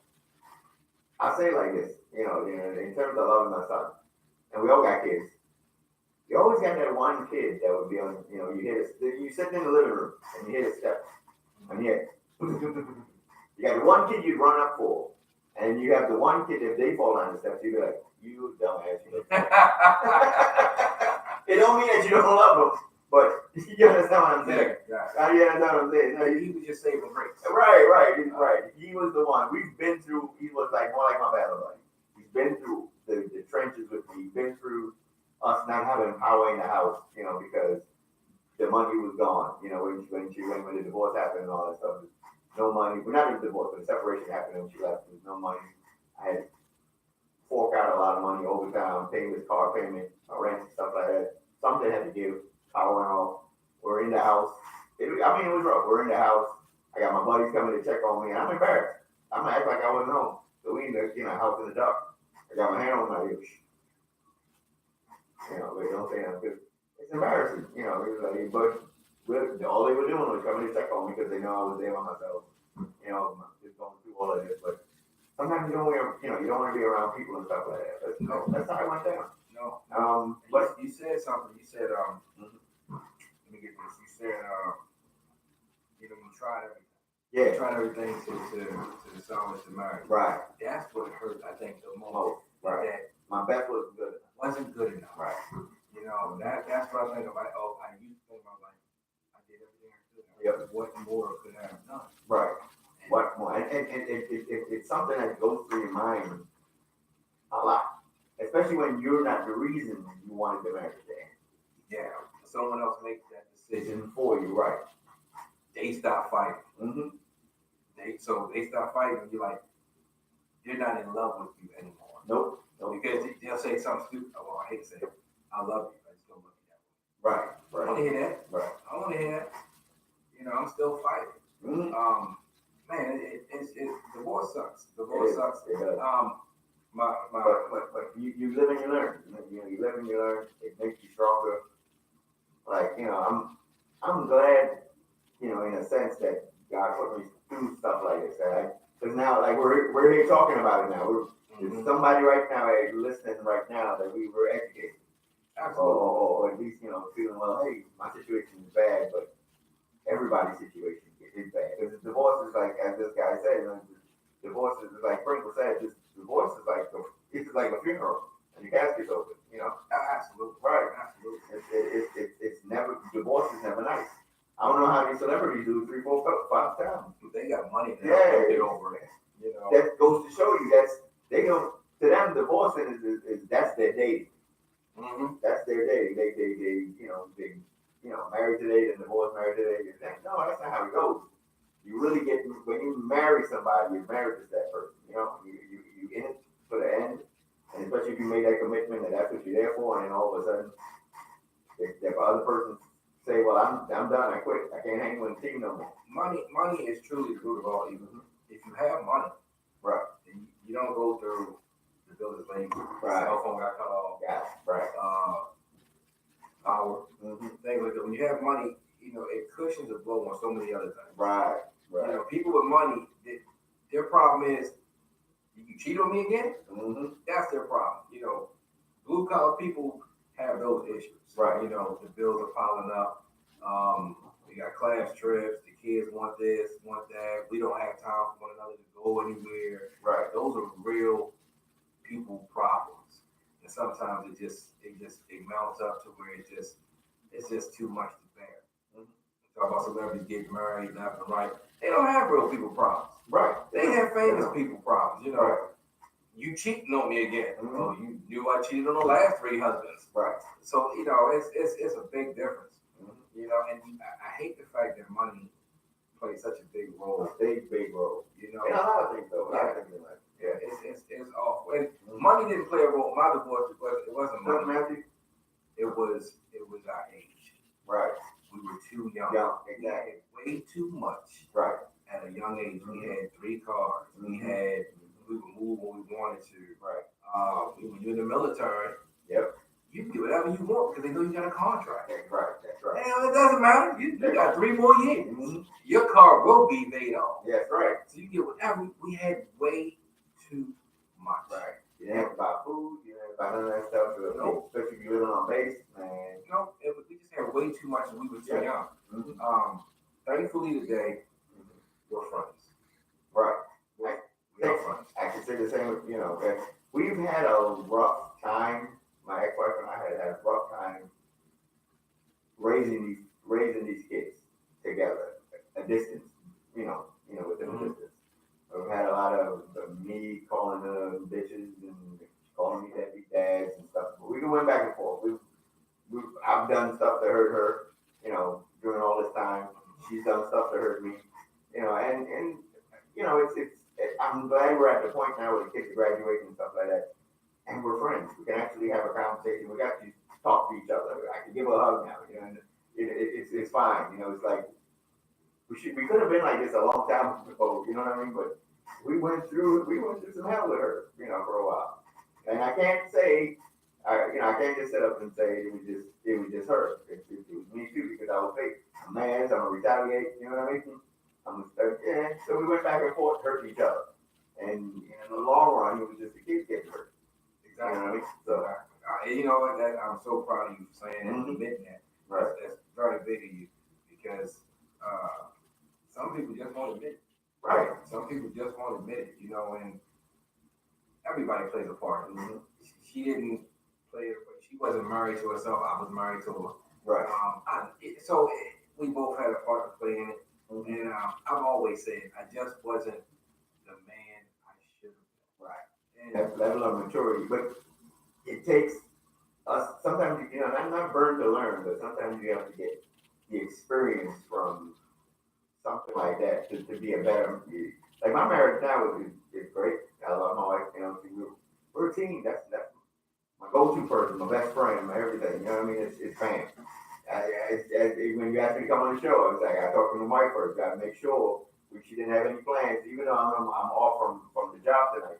I say it like this, you know, in terms of loving my son, and we all got kids. You always got that one kid that would be on, you know, you sitting in the living room and you hear the steps, and you got the one kid you'd run up for, and you have the one kid, if they fall down the steps, you'd be like, you dumbass. It don't mean that you don't love them, but you understand what I'm saying? Yeah. You understand what I'm saying? No, He was just saving grace. Right. He was the one. We've been through, he was like more like my battle buddy. He's been through the trenches with me. He's been through us not having power in the house, you know, because the money was gone. You know, when the divorce happened and all that stuff, no money. Well, not even divorce, but the separation happened when she left. There was no money. I had to fork out a lot of money over time, paying his car payment, rent, and stuff like that. Something had to give. Power went off. We're in the house. It was rough. We're in the house. I got my buddies coming to check on me, and I'm embarrassed. I'm gonna act like I wasn't home. So we in the house in the dark. I got my hand on my ears. You know, they don't say nothing because it's embarrassing. You know, it was like, but all they were doing was coming to check on me because they know I was there by myself. You know, just going through all of this. But sometimes you don't want to be around people and stuff like that. That's how it went down. No. But you said something. You said, let me get this. You said, you tried everything. Yeah. You tried everything to salvage the marriage. Right. That's what hurt, I think, the most. Oh, right. That my best wasn't good enough. Wasn't good enough. Right. You know, that's what I think about. I used to think about, like, I did everything I could. Yep. What more could I have done? Right. What more? And it's something that goes through your mind a lot. Especially when you're not the reason you wanted the marriage to end. Yeah, someone else makes that decision for you, right? They stop fighting. Mm-hmm. They stop fighting. And you're like, they're not in love with you anymore. Nope. Because they'll say something stupid. Oh, well, I hate to say it. I love you. I just don't love you that way. Right. I don't want to hear that. Right. I don't want to hear that. You know, I'm still fighting. Mm-hmm. Man, divorce sucks. Divorce sucks. It does. But you live and you learn. You live and you learn. It makes you stronger. Like, I'm glad, in a sense that God put me through stuff like this. Because now, like, we're here talking about it now. There's somebody right now listening right now that we were educated. Absolutely. Or at least, feeling, well, hey, my situation is bad, but everybody's situation is bad. Because divorce is like, as this guy said, divorce is like Pringle said, divorce is like a funeral, and your casket's open. Absolutely. Right. Absolutely. It's never, divorce is never nice. I don't know how these celebrities do 3, 4, 5 times. They got money. Yeah. Get over it. That goes to show you to them divorcing is that's their dating. Mm-hmm. That's their dating. They married today, then divorced, married today. No, that's not how it goes. You really get, when you marry somebody, you're married to that person. You in it for the end, and especially if you made that commitment and that's what you're there for, and then all of a sudden, if other person say, well, I'm done, I quit, I can't hang with the team no more. Money is truly the root of all evil. Mm-hmm. If you have money, right, and you don't go through the builder's lane, right, cell phone got cut off, yeah, right, power, things like that. When you have money, it cushions the blow on so many other things. Right. People with money, their problem is, you cheat on me again? Mm-hmm. That's their problem. Blue collar people have those issues. Right. The bills are piling up. We got class trips. The kids want this, want that. We don't have time for one another to go anywhere. Right. Those are real people problems. And sometimes it mounts up to where it's just too much to bear. Mm-hmm. Talk about celebrities getting married, left and right. They don't have real people problems. Right. They have famous people problems. Right. You cheating on me again. Mm-hmm. Oh, you knew I cheated on the last 3 husbands. Right. So it's a big difference. Mm-hmm. And I hate the fact that money plays such a big role. A big role. In a lot of things though. It's awful. And money didn't play a role. My divorce it wasn't money. Matthew? It was our age. Right. We were too young. Exactly. We had way too much. Right. At a young age, we had 3 cars. Mm-hmm. We would move when we wanted to. Right. When you're in the military, yep, you can do whatever you want because they know you got a contract. That's right. Hell, it doesn't matter. You got 3 more years. Mm-hmm. Your car will be paid off. Yes, right. So you get whatever. We had way too much. Right. You didn't have to buy food. You didn't have to buy none of that stuff. Nope. Especially if you're living on base, man. We just had way too much and we were too young. Mm-hmm. Thankfully today, we're friends. Right. We are friends. I can say the same with, we've had a rough time. My ex-wife and I had a rough time raising these kids together, a distance, within a distance. We've had a lot of me calling them bitches and calling me deadbeat dads and stuff. But we went back and forth. I've done stuff that hurt her, during all this time. She's done stuff that hurt me, I'm glad we're at the point now where the kids are graduating and stuff like that, and we're friends. We can actually have a conversation. We got to talk to each other. I can give her a hug now, and it's fine. It's like we could have been like this a long time ago. You know what I mean? But we went through some hell with her, for a while. And I can't say, I can't just sit up and say it was just her. It was me too, because I was fake. I'm mad, so I'm gonna retaliate. You know what I mean? So we went back and forth, hurt each other, and in the long run, it was just the kids getting hurt. Exactly. You know what I mean? So, you know what? I'm so proud of you for saying that, Mm-hmm. admitting that. right. That's very big of you because some people just won't admit it. Right. Some people just won't admit it, and everybody plays a part. Mm-hmm. She didn't play it. She wasn't married to herself. I was married to her. Right. We both had a part to play in it. Mm-hmm. And I've always said I just wasn't the man I should have been. Right. And That level of maturity, but it takes us sometimes. Not burn to learn, but sometimes you have to get the experience from something like that to be a better. Like my marriage now is great. I love my wife. We're a team. That's my go-to person, my best friend, my everything. You know what I mean? It's fam. When you asked me to come on the show, I was like, I talked to my wife first. Got to make sure she didn't have any plans, even though I'm off from the job tonight.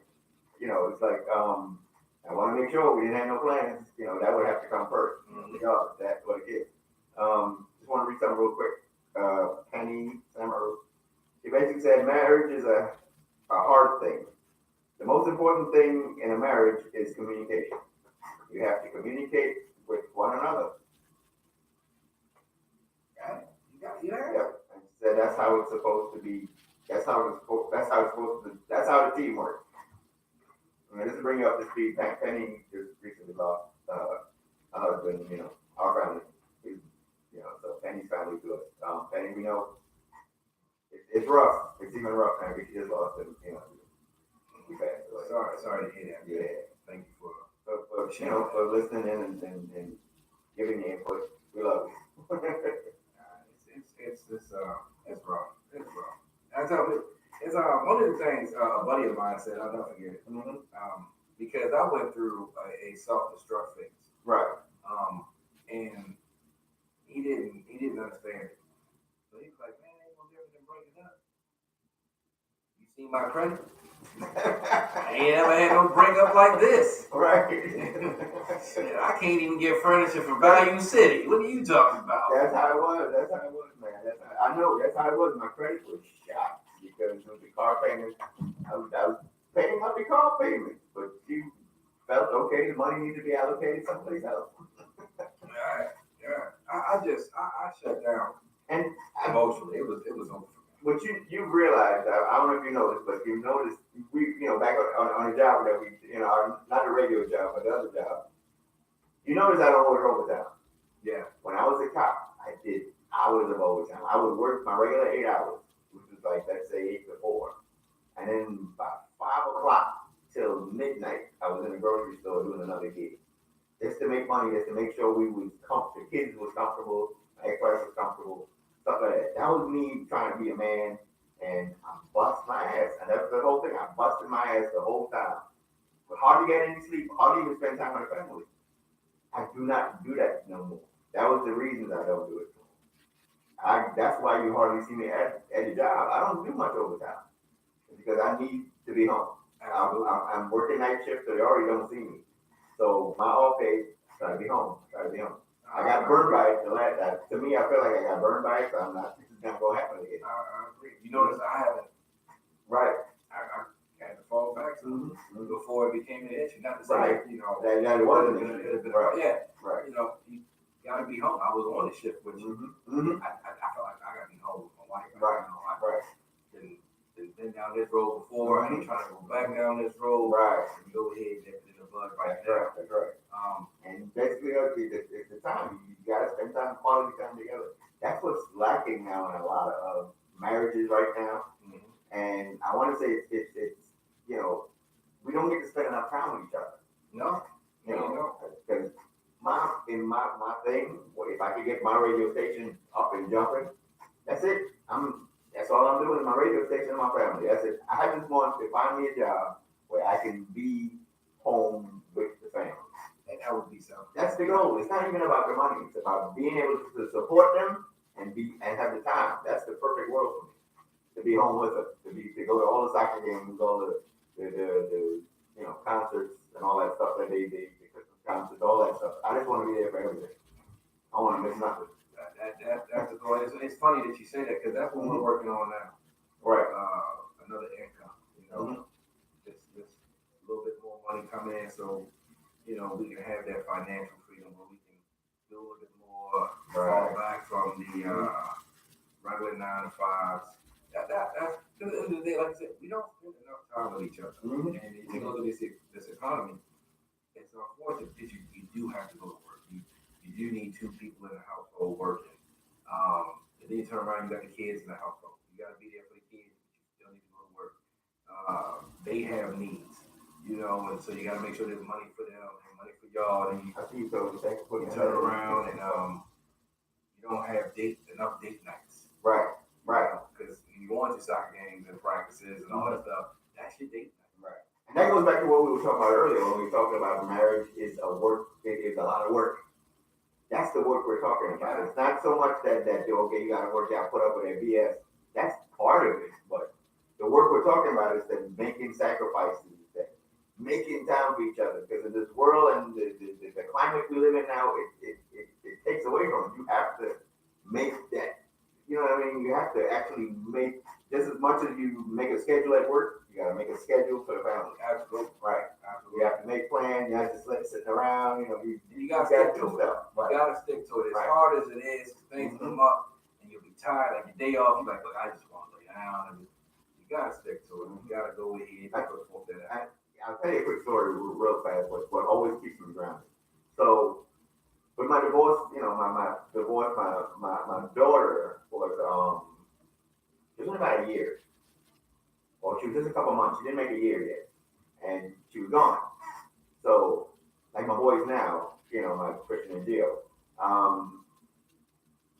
It's like I want to make sure we didn't have no plans. That would have to come first. Regardless, that's what it is. Just want to read something real quick. Penny Sammer, she basically said marriage is a hard thing. The most important thing in a marriage is communication. You have to communicate with one another. yeah. And she said that's how it's supposed to be. That's how the team works. Just to bring you up to speed, Penny just recently lost a husband. Our family. So Penny's family to us. Penny, we know it's rough. It's even rough now because she just lost him. He passed away. Sorry to hear that. Yeah. Thank you for. For listening in and giving the input. We love you. It's rough. It's rough. I tell you, it's one of the things a buddy of mine said. I'll never forget it. Mm-hmm. Because I went through a self-destruct phase. Right. And he didn't understand it. So he was like, man, ain't no different than breaking up. You see my credit? I ain't ever had no breakup like this. Right. Shit, I can't even get furniture for Value City. What are you talking about? That's how it was. That's how it was, man. I know. That's how it was. My credit was shot because of the car payment. I was paying up the car payment, but she felt okay. The money needed to be allocated someplace else. Yeah. I shut down And emotionally. It was over. but you realize, I don't know if you noticed, but you noticed we back on the job that we not the radio job but the other job. You notice I don't work overtime. Yeah. When I was a cop, I did hours of overtime. I would work my regular 8 hours, which was like let's say 8 to 4, and then by 5 o'clock till midnight, I was in the grocery store doing another gig. Just to make money, just to make sure we was comfortable, the kids was comfortable, my ex-wife was comfortable, stuff like that. That was me trying to be a man, and I bust my ass. And that's the whole thing. I busted my ass the whole time. But hardly get any sleep, hardly even spend time with the family. I do not do that no more. That was the reason I don't do it. That's why you hardly see me at the job. I don't do much overtime because I need to be home. I'm working night shift, so they already don't see me. So my off day, try to be home. I got burned by it. To me, I feel like I got burned by it, so I'm not. This is not gonna happen again. I agree. You notice I haven't. Right. I had to fall back to Mm-hmm. before it became an issue. Not to say Right. That it wasn't an issue. Right. Yeah. Right. You gotta be home. I was on the shift with you. Mm-hmm. I felt like I gotta be home with my wife. Right. Right. Been down this road before. I ain't trying to go back down this road. Right. And go ahead and in the bud right That's there. right. That's right. And basically, it's the time. You gotta spend time, quality time together. That's what's lacking now in a lot of marriages right now. Mhm. And I want to say it's we don't get to spend enough time with each other. No. Because my thing, if I could get my radio station up and jumping, that's it. That's all I'm doing is my radio station and my family. That's it. I just want to find me a job where I can be home with the family. And that would be something. That's the goal. It's not even about the money. It's about being able to support them and have the time. That's the perfect world for me. To be home with them, to go to all the soccer games, all the concerts and all that stuff that the Christmas concerts, all that stuff. I just want to be there for everything. I want to miss nothing. That's the goal. It's funny that you say that because that's what we're working on now. Right. Another income. Just a little bit more money coming in, so we can have that financial freedom where we can do a little bit more, fall back from the regular 9 to 5s. That's at the end of the day, like I said, we don't spend enough time with each other. Mm-hmm. And if you look at this economy, it's unfortunate because you do have to go to work. You do need 2 people in the household working. And then you turn around, you got the kids in the household. You got to be there for the kids, but you still need to go to work. They have needs, and so you got to make sure there's money for them and money for y'all. And I see you, so thanks for you turn around and you don't have enough date nights. Right. Because you go into soccer games and practices and all that stuff, that's your date night. Right. And that goes back to what we were talking about earlier when we were talking about marriage is a work. It is a lot of work. That's the work we're talking about. It's not so much that you got to work out, put up with that BS. That's part of it, but the work we're talking about is that making sacrifices, that making time for each other. Because in this world and the climate we live in now, it takes away from it. You have to make that. You know what I mean? You have to actually make just as much as you make a schedule at work. You got to make a schedule for the family. Absolutely. Right. You have to make plans. You have to sitting around. You got to got stick to to it. stuff. You got to stick to it. As Right. hard as it is, things come up and you'll be tired. Like your day off, you're like, look, I just want to lay down. And you got to stick to it. You got to go ahead and put forth that out. I'll tell you a quick story real fast. What always keeps me grounded. So with my divorce, my divorce, my daughter was it was only about a year. Or she was just a couple months. She didn't make a year yet. And she was gone. So, like my boys now, my Christian and Gio,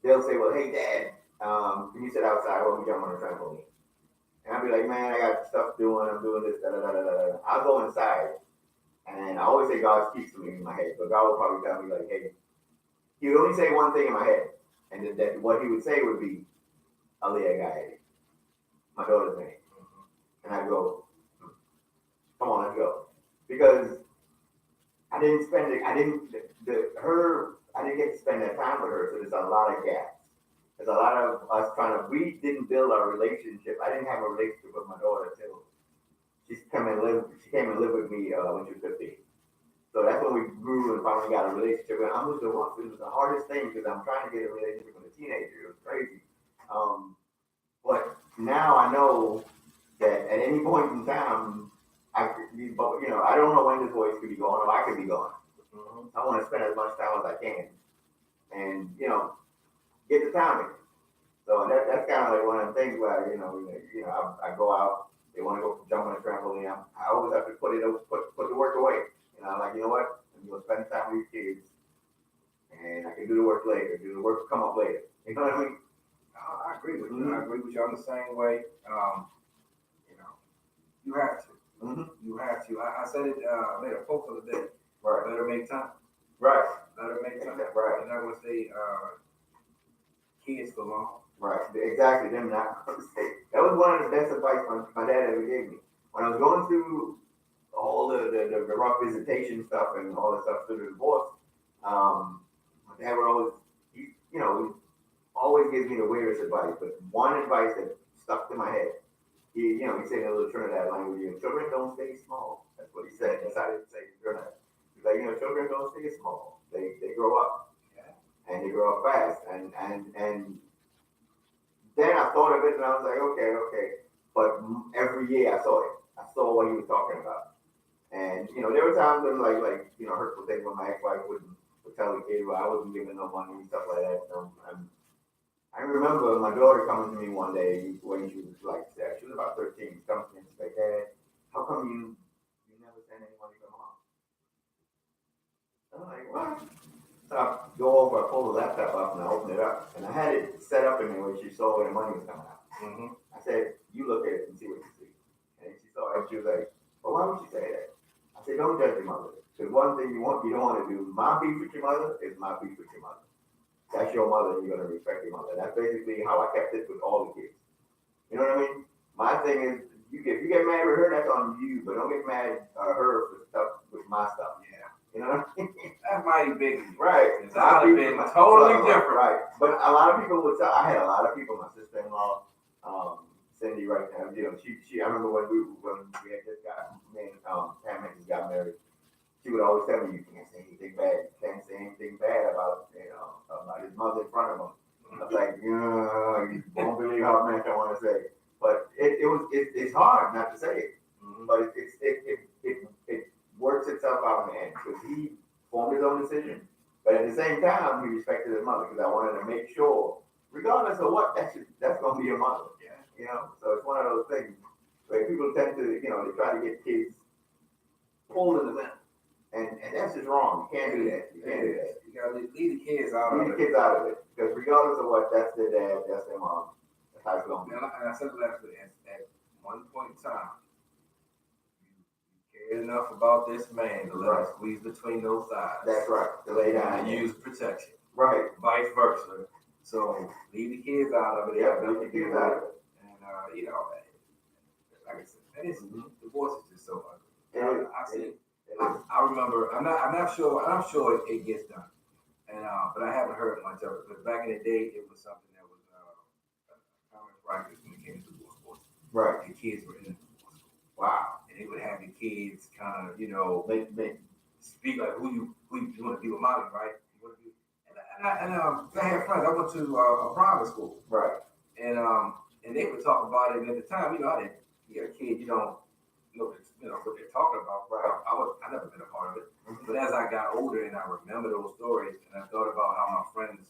they'll say, well, hey, Dad, can you sit outside while we jump on the trampoline? And I'll be like, man, I got stuff doing. I'm doing this, da-da-da-da-da. I'll go inside. And I always say God speaks to me in my head. But God will probably tell me, like, hey, he would only say one thing in my head. And that what he would say would be, Aaliyah Gaye, my daughter's name. And I go, because I didn't spend it. I didn't I didn't get to spend that time with her. So there's a lot of gaps. There's a lot of us trying to. We didn't build our relationship. I didn't have a relationship with my daughter until she came and lived with me when she was 15. So that's when we grew and finally got a relationship. And I was the one. It was the hardest thing because I'm trying to get a relationship with a teenager. It was crazy. But now I know that at any point in time, I could be, I don't know when this voice could be gone or I could be gone. Mhm. I want to spend as much time as I can, and get the timing. So that's kind of like one of the things where I go out. They want to go jump on a trampoline. I always have to put the work away. Like you know what? I'm gonna spend time with these kids, and I can do the work later. Do the work come up later. You know what I mean? I agree with you. Mhm. I agree with you. I'm the same way. You have to. Mm-hmm. You have to. I said it. I made a post the other day. Right. Let her make time. Right. Let her make time. Right. I'm not gonna say kids for long. Right. Exactly. Them not gonna say. That was one of the best advice my dad ever gave me when I was going through all the rough visitation stuff and all the stuff through the divorce. My dad would always, he always gives me the weirdest advice, but one advice that stuck to my head. He said in a little Trinidad language, children don't stay small. That's what he said. That's how they say it in Trinidad. He's like, children don't stay small. They grow up. Yeah. And they grow up fast. And then I thought of it and I was like, okay. But every year I saw it. I saw what he was talking about. And, there were times when hurtful things when my ex-wife would tell the kid, well, I wasn't giving no money and stuff like that. I remember my daughter coming to me one day when she was she was about 13. She comes to me and she's like, Dad, how come you never send any money to mom? I'm like, what? So I go over, I pull the laptop up and I open it up. And I had it set up in there where she saw where the money was coming out. Mm-hmm. I said, you look at it and see what you see. And she saw it and she was like, well, why would you say that? I said, don't judge your mother. Because one thing you don't want to do, my beef with your mother is my beef with your mother. That's your mother, and you're going to respect your mother. That's basically how I kept it with all the kids. You know what I mean? My thing is, if you get mad with her, that's on you, but don't get mad at her for stuff with my stuff. Yeah. You know what I mean? That's mighty big. Right. I'd have been totally different. Right. But a lot of people would tell, I had a lot of people, my sister-in-law, Cindy right now, I remember when we had just got, Pam had just got married. She would always tell me, you can't say anything bad. You can't say anything bad about his mother in front of him. I was like, you won't believe how much I want to say. But it's hard not to say it. Mm-hmm. But it works itself out in the end because he formed his own decision. But at the same time, he respected his mother because I wanted to make sure, regardless of what, that's going to be your mother. Yeah. So it's one of those things where people tend to, they try to get kids pulled in the middle. And that's just wrong. You can't do that. You can't do that. You gotta leave the kids out of it. Leave the kids out of it. Because regardless of what, that's their dad, that's their mom. That's how it's going to be. And I said last week, at one point in time, you cared enough about this man to let him squeeze between those thighs. That's right. To lay down. And use protection. Right. Vice versa. So leave the kids out of it. Yeah, leave the kids out of it. And like I said, divorce is just so ugly. I see. I remember. I'm not sure. I'm sure it gets done, and but I haven't heard much of it. But back in the day, it was something that was common practice when it came to divorce courts. Right. The kids were in the divorce court. Wow. And they would have the kids kind of, speak like who you want to be with mommy, right? You want to be, and I had friends. I went to a private school. Right. And they would talk about it. And at the time, I didn't. You got a kid, you don't. What they're talking about. Right. I never been a part of it. Mm-hmm. But as I got older and I remember those stories, and I thought about how my friends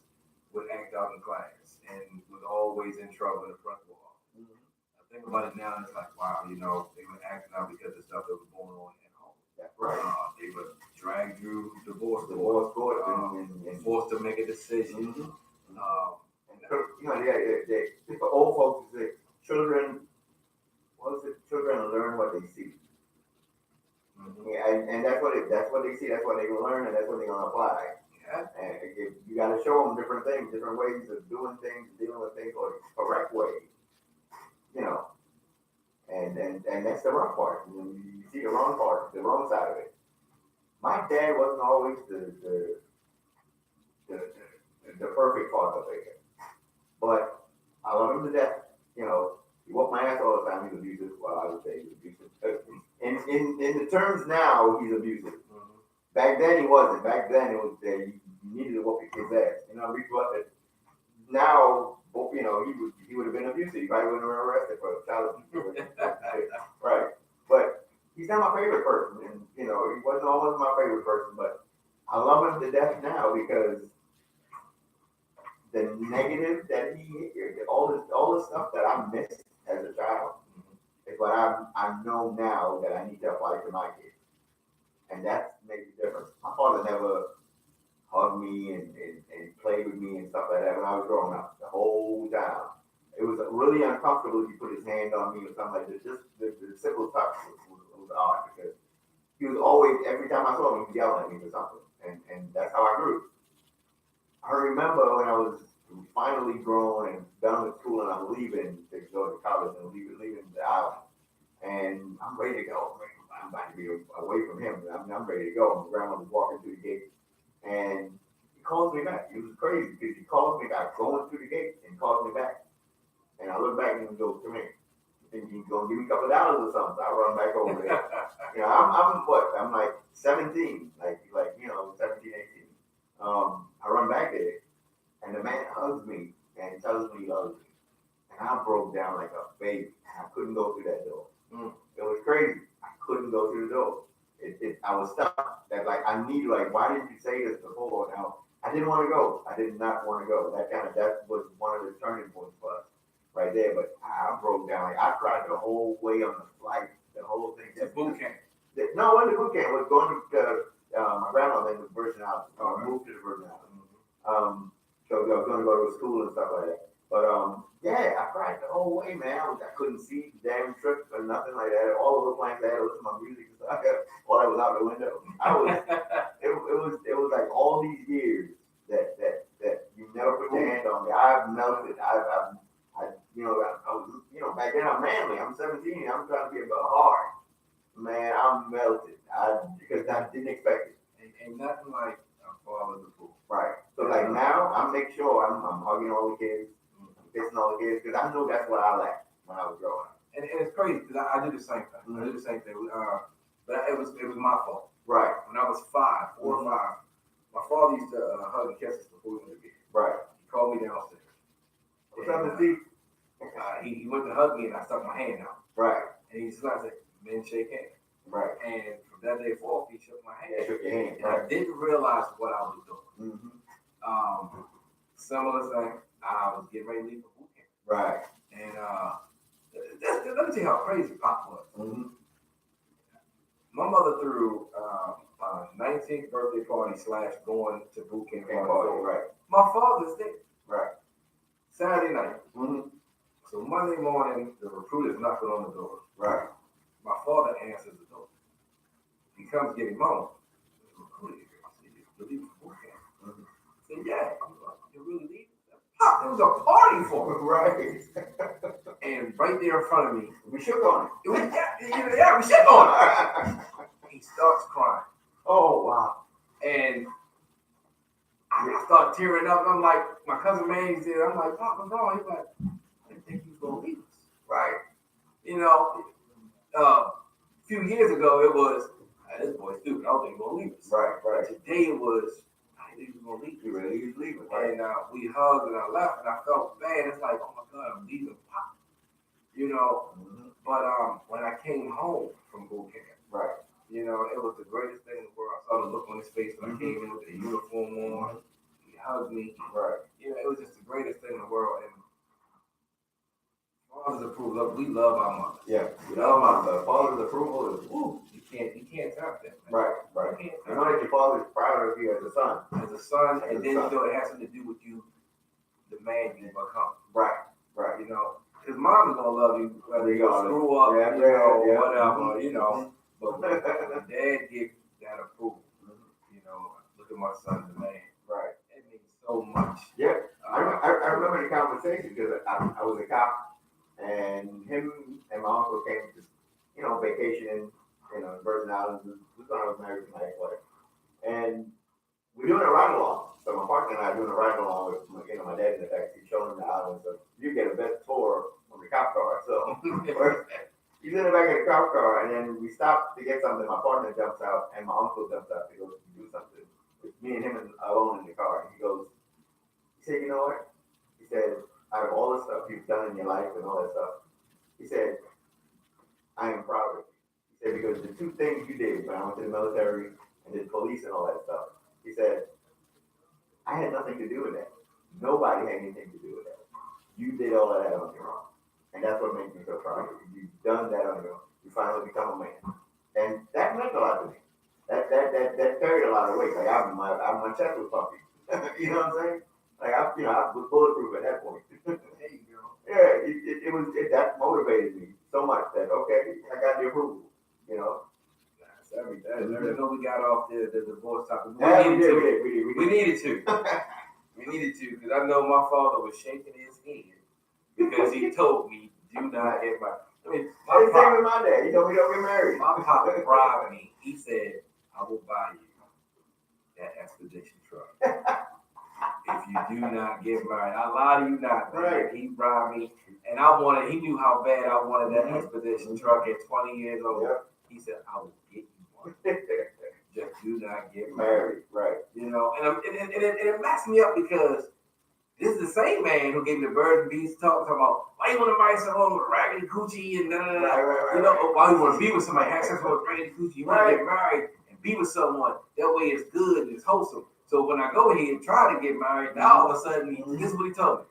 would act out in class and was always in trouble in the principal office. Mm-hmm. I think about it now, and it's like, wow, they were acting out because of stuff that was going on at home. That's right. They would drag you divorce court, and forced to make a decision. Mm-hmm. The old folks say children. Children learn what they see. Mm-hmm. Yeah, and that's what they see. That's what they can learn, and that's what they're gonna apply. Yeah. And you got to show them different things, different ways of doing things, dealing with things, or the correct way. And that's the wrong part. You see the wrong part, the wrong side of it. My dad wasn't always the perfect father figure, but I love him to death. You know, he whooped my ass all the time. He was abusive. Well, I would say he was abusive. In the terms now, he's abusive. Back then, he wasn't. Back then, it was you needed to whoop your kid's ass. You know, now, you know, he would have been abusive. He probably wouldn't have been arrested for child abuse. Right. But he's not my favorite person. And, you know, he wasn't always my favorite person, but I love him to death now because the negative that all the stuff that I missed as a child is what I know now that I need to apply to my kids. And that makes a difference. My father never hugged me and played with me and stuff like that when I was growing up. The whole time. It was really uncomfortable if he put his hand on me or something like this. Just the simple touch was odd because he was always, every time I saw him, he was yelling at me or something. And that's how I grew. I remember when I was finally grown and done with school and I'm leaving to go to college and leaving the island. And I'm ready to go. I'm about to be away from him. I'm ready to go. My grandmother's walking through the gate. And he calls me back. It was crazy because he calls me back, going through the gate and calls me back. And I look back and he goes, come here. Think he's gonna give me a couple of dollars or something. So I run back over there. You know, I'm what? I'm like 17, like 17, 18. I run back there, and the man hugs me and tells me he loves me, and I broke down like a baby. And I couldn't go through that door. It was crazy. I couldn't go through the door. I was stuck. That like I need why didn't you say this before? Now I didn't want to go. I did not want to go. That was one of the turning points for us. Right there, but I broke down. Like, I cried the whole way on the flight, the whole thing. It's boot camp. No, it wasn't boot camp. It was going to my grandmother in the Virgin Islands. Moved to the Virgin Islands. So I was going to go to school and stuff like that. But yeah, I cried the whole way, man. I couldn't see the damn trip or nothing like that. All of the plans I had to listen to my music and stuff while I was out the window. It was like all these years that you never put your hand on me. I've melted. I was, back then I'm manly. I'm 17. I'm trying to be about hard. Man, I'm melted. Because I didn't expect it. Ain't nothing like a father's approval. Right. So like now, I make sure I'm hugging all the kids, kissing all the kids, because I know that's what I lacked when I was growing up. And it's crazy because I did the same thing. I did the same thing. But it was my fault. Right. When I was 4 or 5, my father used to hug and kiss us before we went to bed. Right. He called me downstairs. What's up, Steve? He went to hug me and I stuck my hand out. Right. And he said, men shake hands. Right. And from that day forth, he shook my hand. Yeah, shook your hand. And I didn't realize what I was doing. Mm-hmm. Similar thing, I was getting ready to leave for boot camp. Right. And let me tell you how crazy Pop was. Mm-hmm. My mother threw a 19th birthday party / going to boot camp party. Right. My father's there. Right. Saturday night. Mm-hmm. So Monday morning, the recruiter's knocking on the door. Right. My father answers the door. He comes get him home. The recruiter here. I said, you're leaving for boot camp? Mm-hmm. I said, yeah. I'm like, you're really leaving? Pop, there was a party for me. Right. And right there in front of me, We shook on it. it was, yeah, we should on it. He starts crying. Oh, wow. And I start tearing up. I'm like, my cousin Manny's there. I'm like, Pop, what's wrong? He's like, I didn't think you was going to leave us. Right. A few years ago, it was, this boy's stupid. I don't think he's going to leave us. Right. Right. Today, it was, I didn't think he was going to leave us. You really is leaving. Right. And we hugged and I left and I felt bad. It's like, oh my God, I'm leaving Pop. Mm-hmm. But when I came home from boot camp, Right. it was the greatest thing in the world. I saw the look on his face when I came in with the uniform on. He hugged me. Right. It was just the greatest thing in the world. And father's approval, we love our mothers. Yeah. You know, my father's approval is woo. You can't top that. Man. Right. Right. You You can't know top that your father's proud of you as a son. that. As a son, As and a then son. it has something to do with you, the man you become. Right. Right. Because mom is gonna love you whether you screw up, Yeah, whatever, But when dad gives that approval, look at my son, the man. Right. It means so much. Yeah. I remember the conversation because I was a cop and him and my uncle came in the back seat, showing him the island. So you get a best tour on the cop car. So he's in the back of the cop car, and then we stop to get something. My partner jumps out, and my uncle jumps out to go do something. It's me and him alone in the car. And he said, you know what? He said, out of all the stuff you've done in your life and all that stuff, he said, I am proud of you. He said, because the two things you did when I went to the military and did police and all that stuff, he said, I had nothing to do with that. Nobody had anything to do with that. You did all of that on your own. And that's what makes me so proud of you. You've done that on your own. You finally become a man. And that meant a lot to me. That carried a lot of weight. Like my chest was puffy. You know what I'm saying? Like I was bulletproof at that point. There you go. Yeah, that motivated me so much that okay, I got the approval. You know. That's everything. I know we got off the divorce topic. We needed to. We needed to, because I know my father was shaking his head because he told me, do not get married. I mean, Same with my dad. He told me don't get married. My papa bribed me. He said, I will buy you that expedition truck if you do not get married. I lie to you not, man. Right. He bribed me, and he knew how bad I wanted that expedition truck at 20 years old. Yep. He said, I will get you one. Just do not get married. Married, right. You know, and it messed me up because this is the same man who gave me the bird and bees talk about why you want to marry someone with raggedy coochie and da da da. Right. You know, why you want to be with somebody, have sex with raggedy coochie, you want to get married and be with someone. That way it's good and it's wholesome. So when I go ahead and try to get married, now all of a sudden, this is what he told me.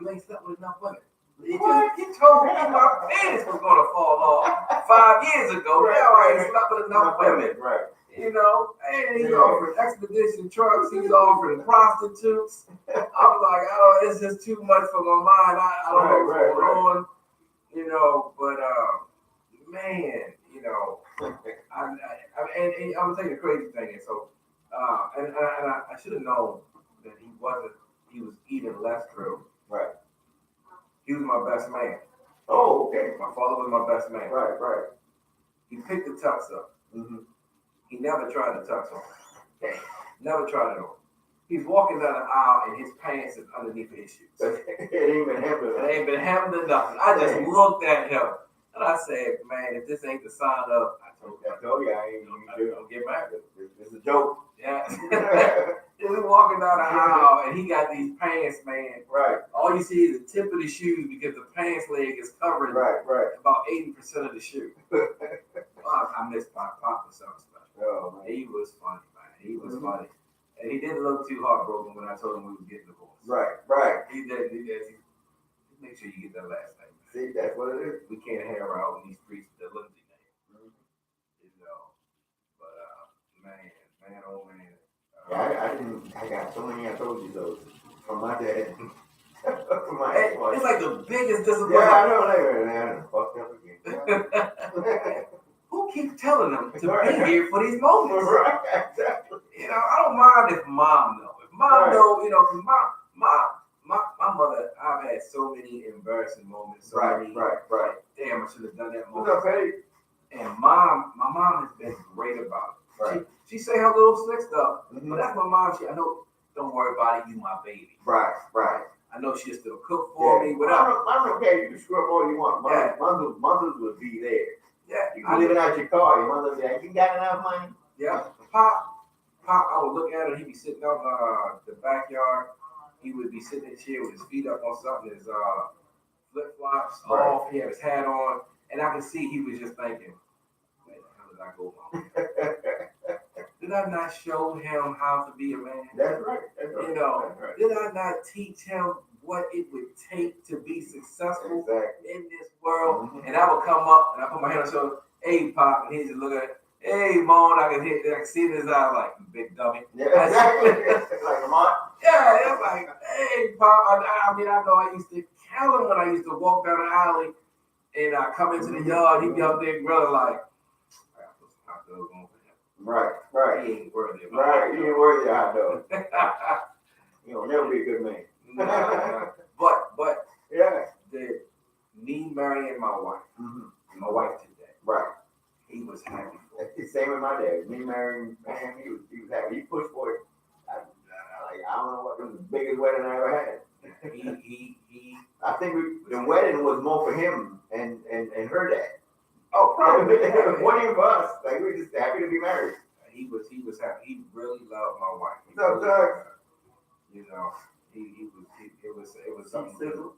You ain't slept with enough women. He told me my penis was going to fall off 5 years ago. Now I ain't slept with enough women. Right. You know, and he's offering expedition trucks, he's offering prostitutes. I'm like, oh, it's just too much for my mind. I don't know what's going on, you know, but man, you know, and I'm gonna tell you the crazy thing is, so and I should have known that he was even less true. Right. He was my best man. Oh, okay. My father was my best man. Right. He picked the tux up. Mm-hmm. He never tried the tux on. Never tried it on. He's walking down the aisle and his pants is underneath his shoes. It ain't been happening. It ain't been happening to nothing. I just looked at him and I said, man, if this ain't the sign up, I told you I ain't gonna get married. It's a joke. Yeah. He's walking down the aisle and he got these pants, man. Right. All you see is the tip of the shoe because the pants leg is covering Right. about 80% of the shoe. I missed my papa something special. Oh, man. He was funny, man. He was funny. And he didn't look too heartbroken when I told him we was getting divorced. Right. He did. Make sure you get that last name. See, that's what it is. We can't have her out in these streets with the Lindsay name. You know. But, man, oh man. Yeah, I got so many I told you those from my dad. It's like the biggest disappointment. Yeah, I know. Man, fucked up again. Who keeps telling them to be here for these moments? Right, exactly. You know, I don't mind if mom know. If mom know, you know, my mother, I've had so many embarrassing moments. Right. Damn, I should have done that What's moment. up, Eddie? And my mom has been great about it. Right. She say her little slick stuff, Mm-hmm. but that's my mom. I know, don't worry about it, you my baby. Right. I know she'll still cook for me, whatever. I'm okay. You can screw up all you want. Mothers will be there. Yeah, You can live it out your car. Your mother will be like, you got enough money? Yeah. Pop, I would look at her. He'd be sitting out the backyard. He would be sitting in a chair with his feet up on something, his flip flops off. He had his hat on, and I could see he was just thinking, "Where the hell did I go wrong? Did I not show him how to be a man? That's right. You know, That's right. did I not teach him what it would take to be successful Exactly. in this world?" Mhm. And I would come up and I put my hand on his shoulder, "Hey, Pop," and he'd just look at it. "Hey, Mom," I could see in his eyes like, "Big dummy." Yeah, exactly. Like a month. Yeah, it's like, "Hey, Pop." I know I used to kill him when I used to walk down the alley and I come into the yard. He'd be up there grilling like, "I got to put some hot dogs on for him. Right. He ain't worthy of it." Right. You ain't worthy of hot dog. You'll never be a good man. Nah. But Yeah. me marrying my wife today, Right. he was happy for it. It's the same with my dad. Me marrying him, he was happy. He pushed for it. I don't know what, it was the biggest wedding I ever had. think the wedding was more for him and her dad. Oh, probably. It wasn't even for us. Like, we were just happy to be married. He was happy. He really loved my wife. He So, really loved her. You know, it was something.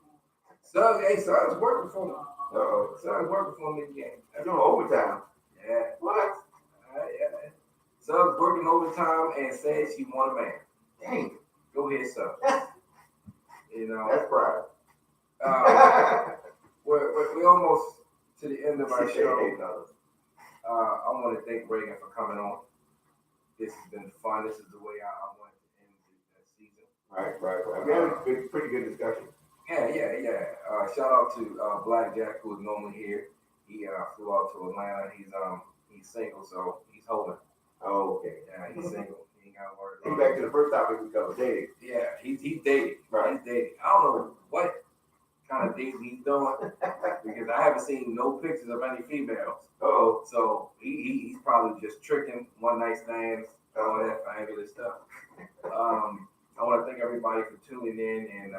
So, hey, son's working for me. Son's working for me again. That's doing overtime. Yeah. What? Yeah. Son's working overtime and said she want a man. Dang. Go ahead, son. You know. That's pride. We're almost to the end of our show. $68. I want to thank Reagan for coming on. This has been fun. This is the way I wanted to end the season. Right. We had a pretty good discussion. Yeah. Shout out to Black Jack, who is normally here. He flew out to Atlanta. He's single, so he's holding. Oh, okay. Yeah, he's single. He ain't got to worry. Back to the first topic we covered, dating. Yeah, he's dating. Right. He's dating. I don't know what kind of dating he's doing because I haven't seen no pictures of any females. Oh. So he's probably just tricking, one night stands, all that fabulous stuff. I want to thank everybody for tuning in and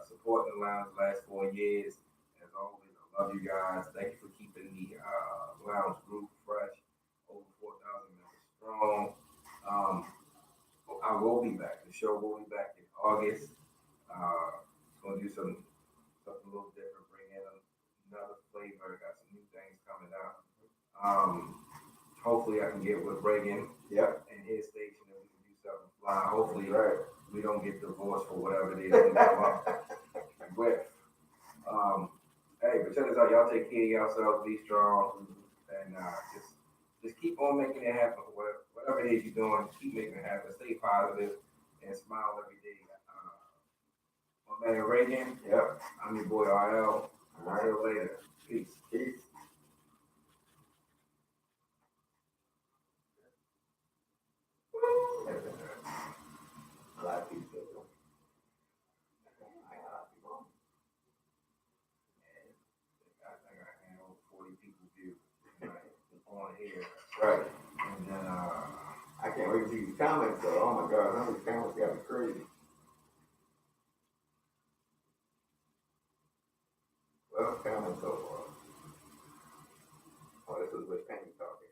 supporting the Lounge the last 4 years. As always, I love you guys. Thank you for keeping the Lounge group fresh. Over 4,000 members strong. I will be back. The show will be back in August. It's going to do something a little different, bring in another flavor. Got some new things coming out. Hopefully I can get with Reagan and his station and we can do something fly. Hopefully we don't get divorced for whatever it is we come up with. Hey, but check this out. Y'all take care of yourselves. Be strong. And just keep on making it happen. Whatever it is you're doing, keep making it happen. Stay positive and smile every day. My man Reagan. I'm your boy RL. See you later. Peace. A lot of people. I think I had over 40 people view on here. Right. And then I can't wait to see these comments though. Oh my God, some of these comments got me crazy. Well, comments so far. Oh, this was Rich Penny talking.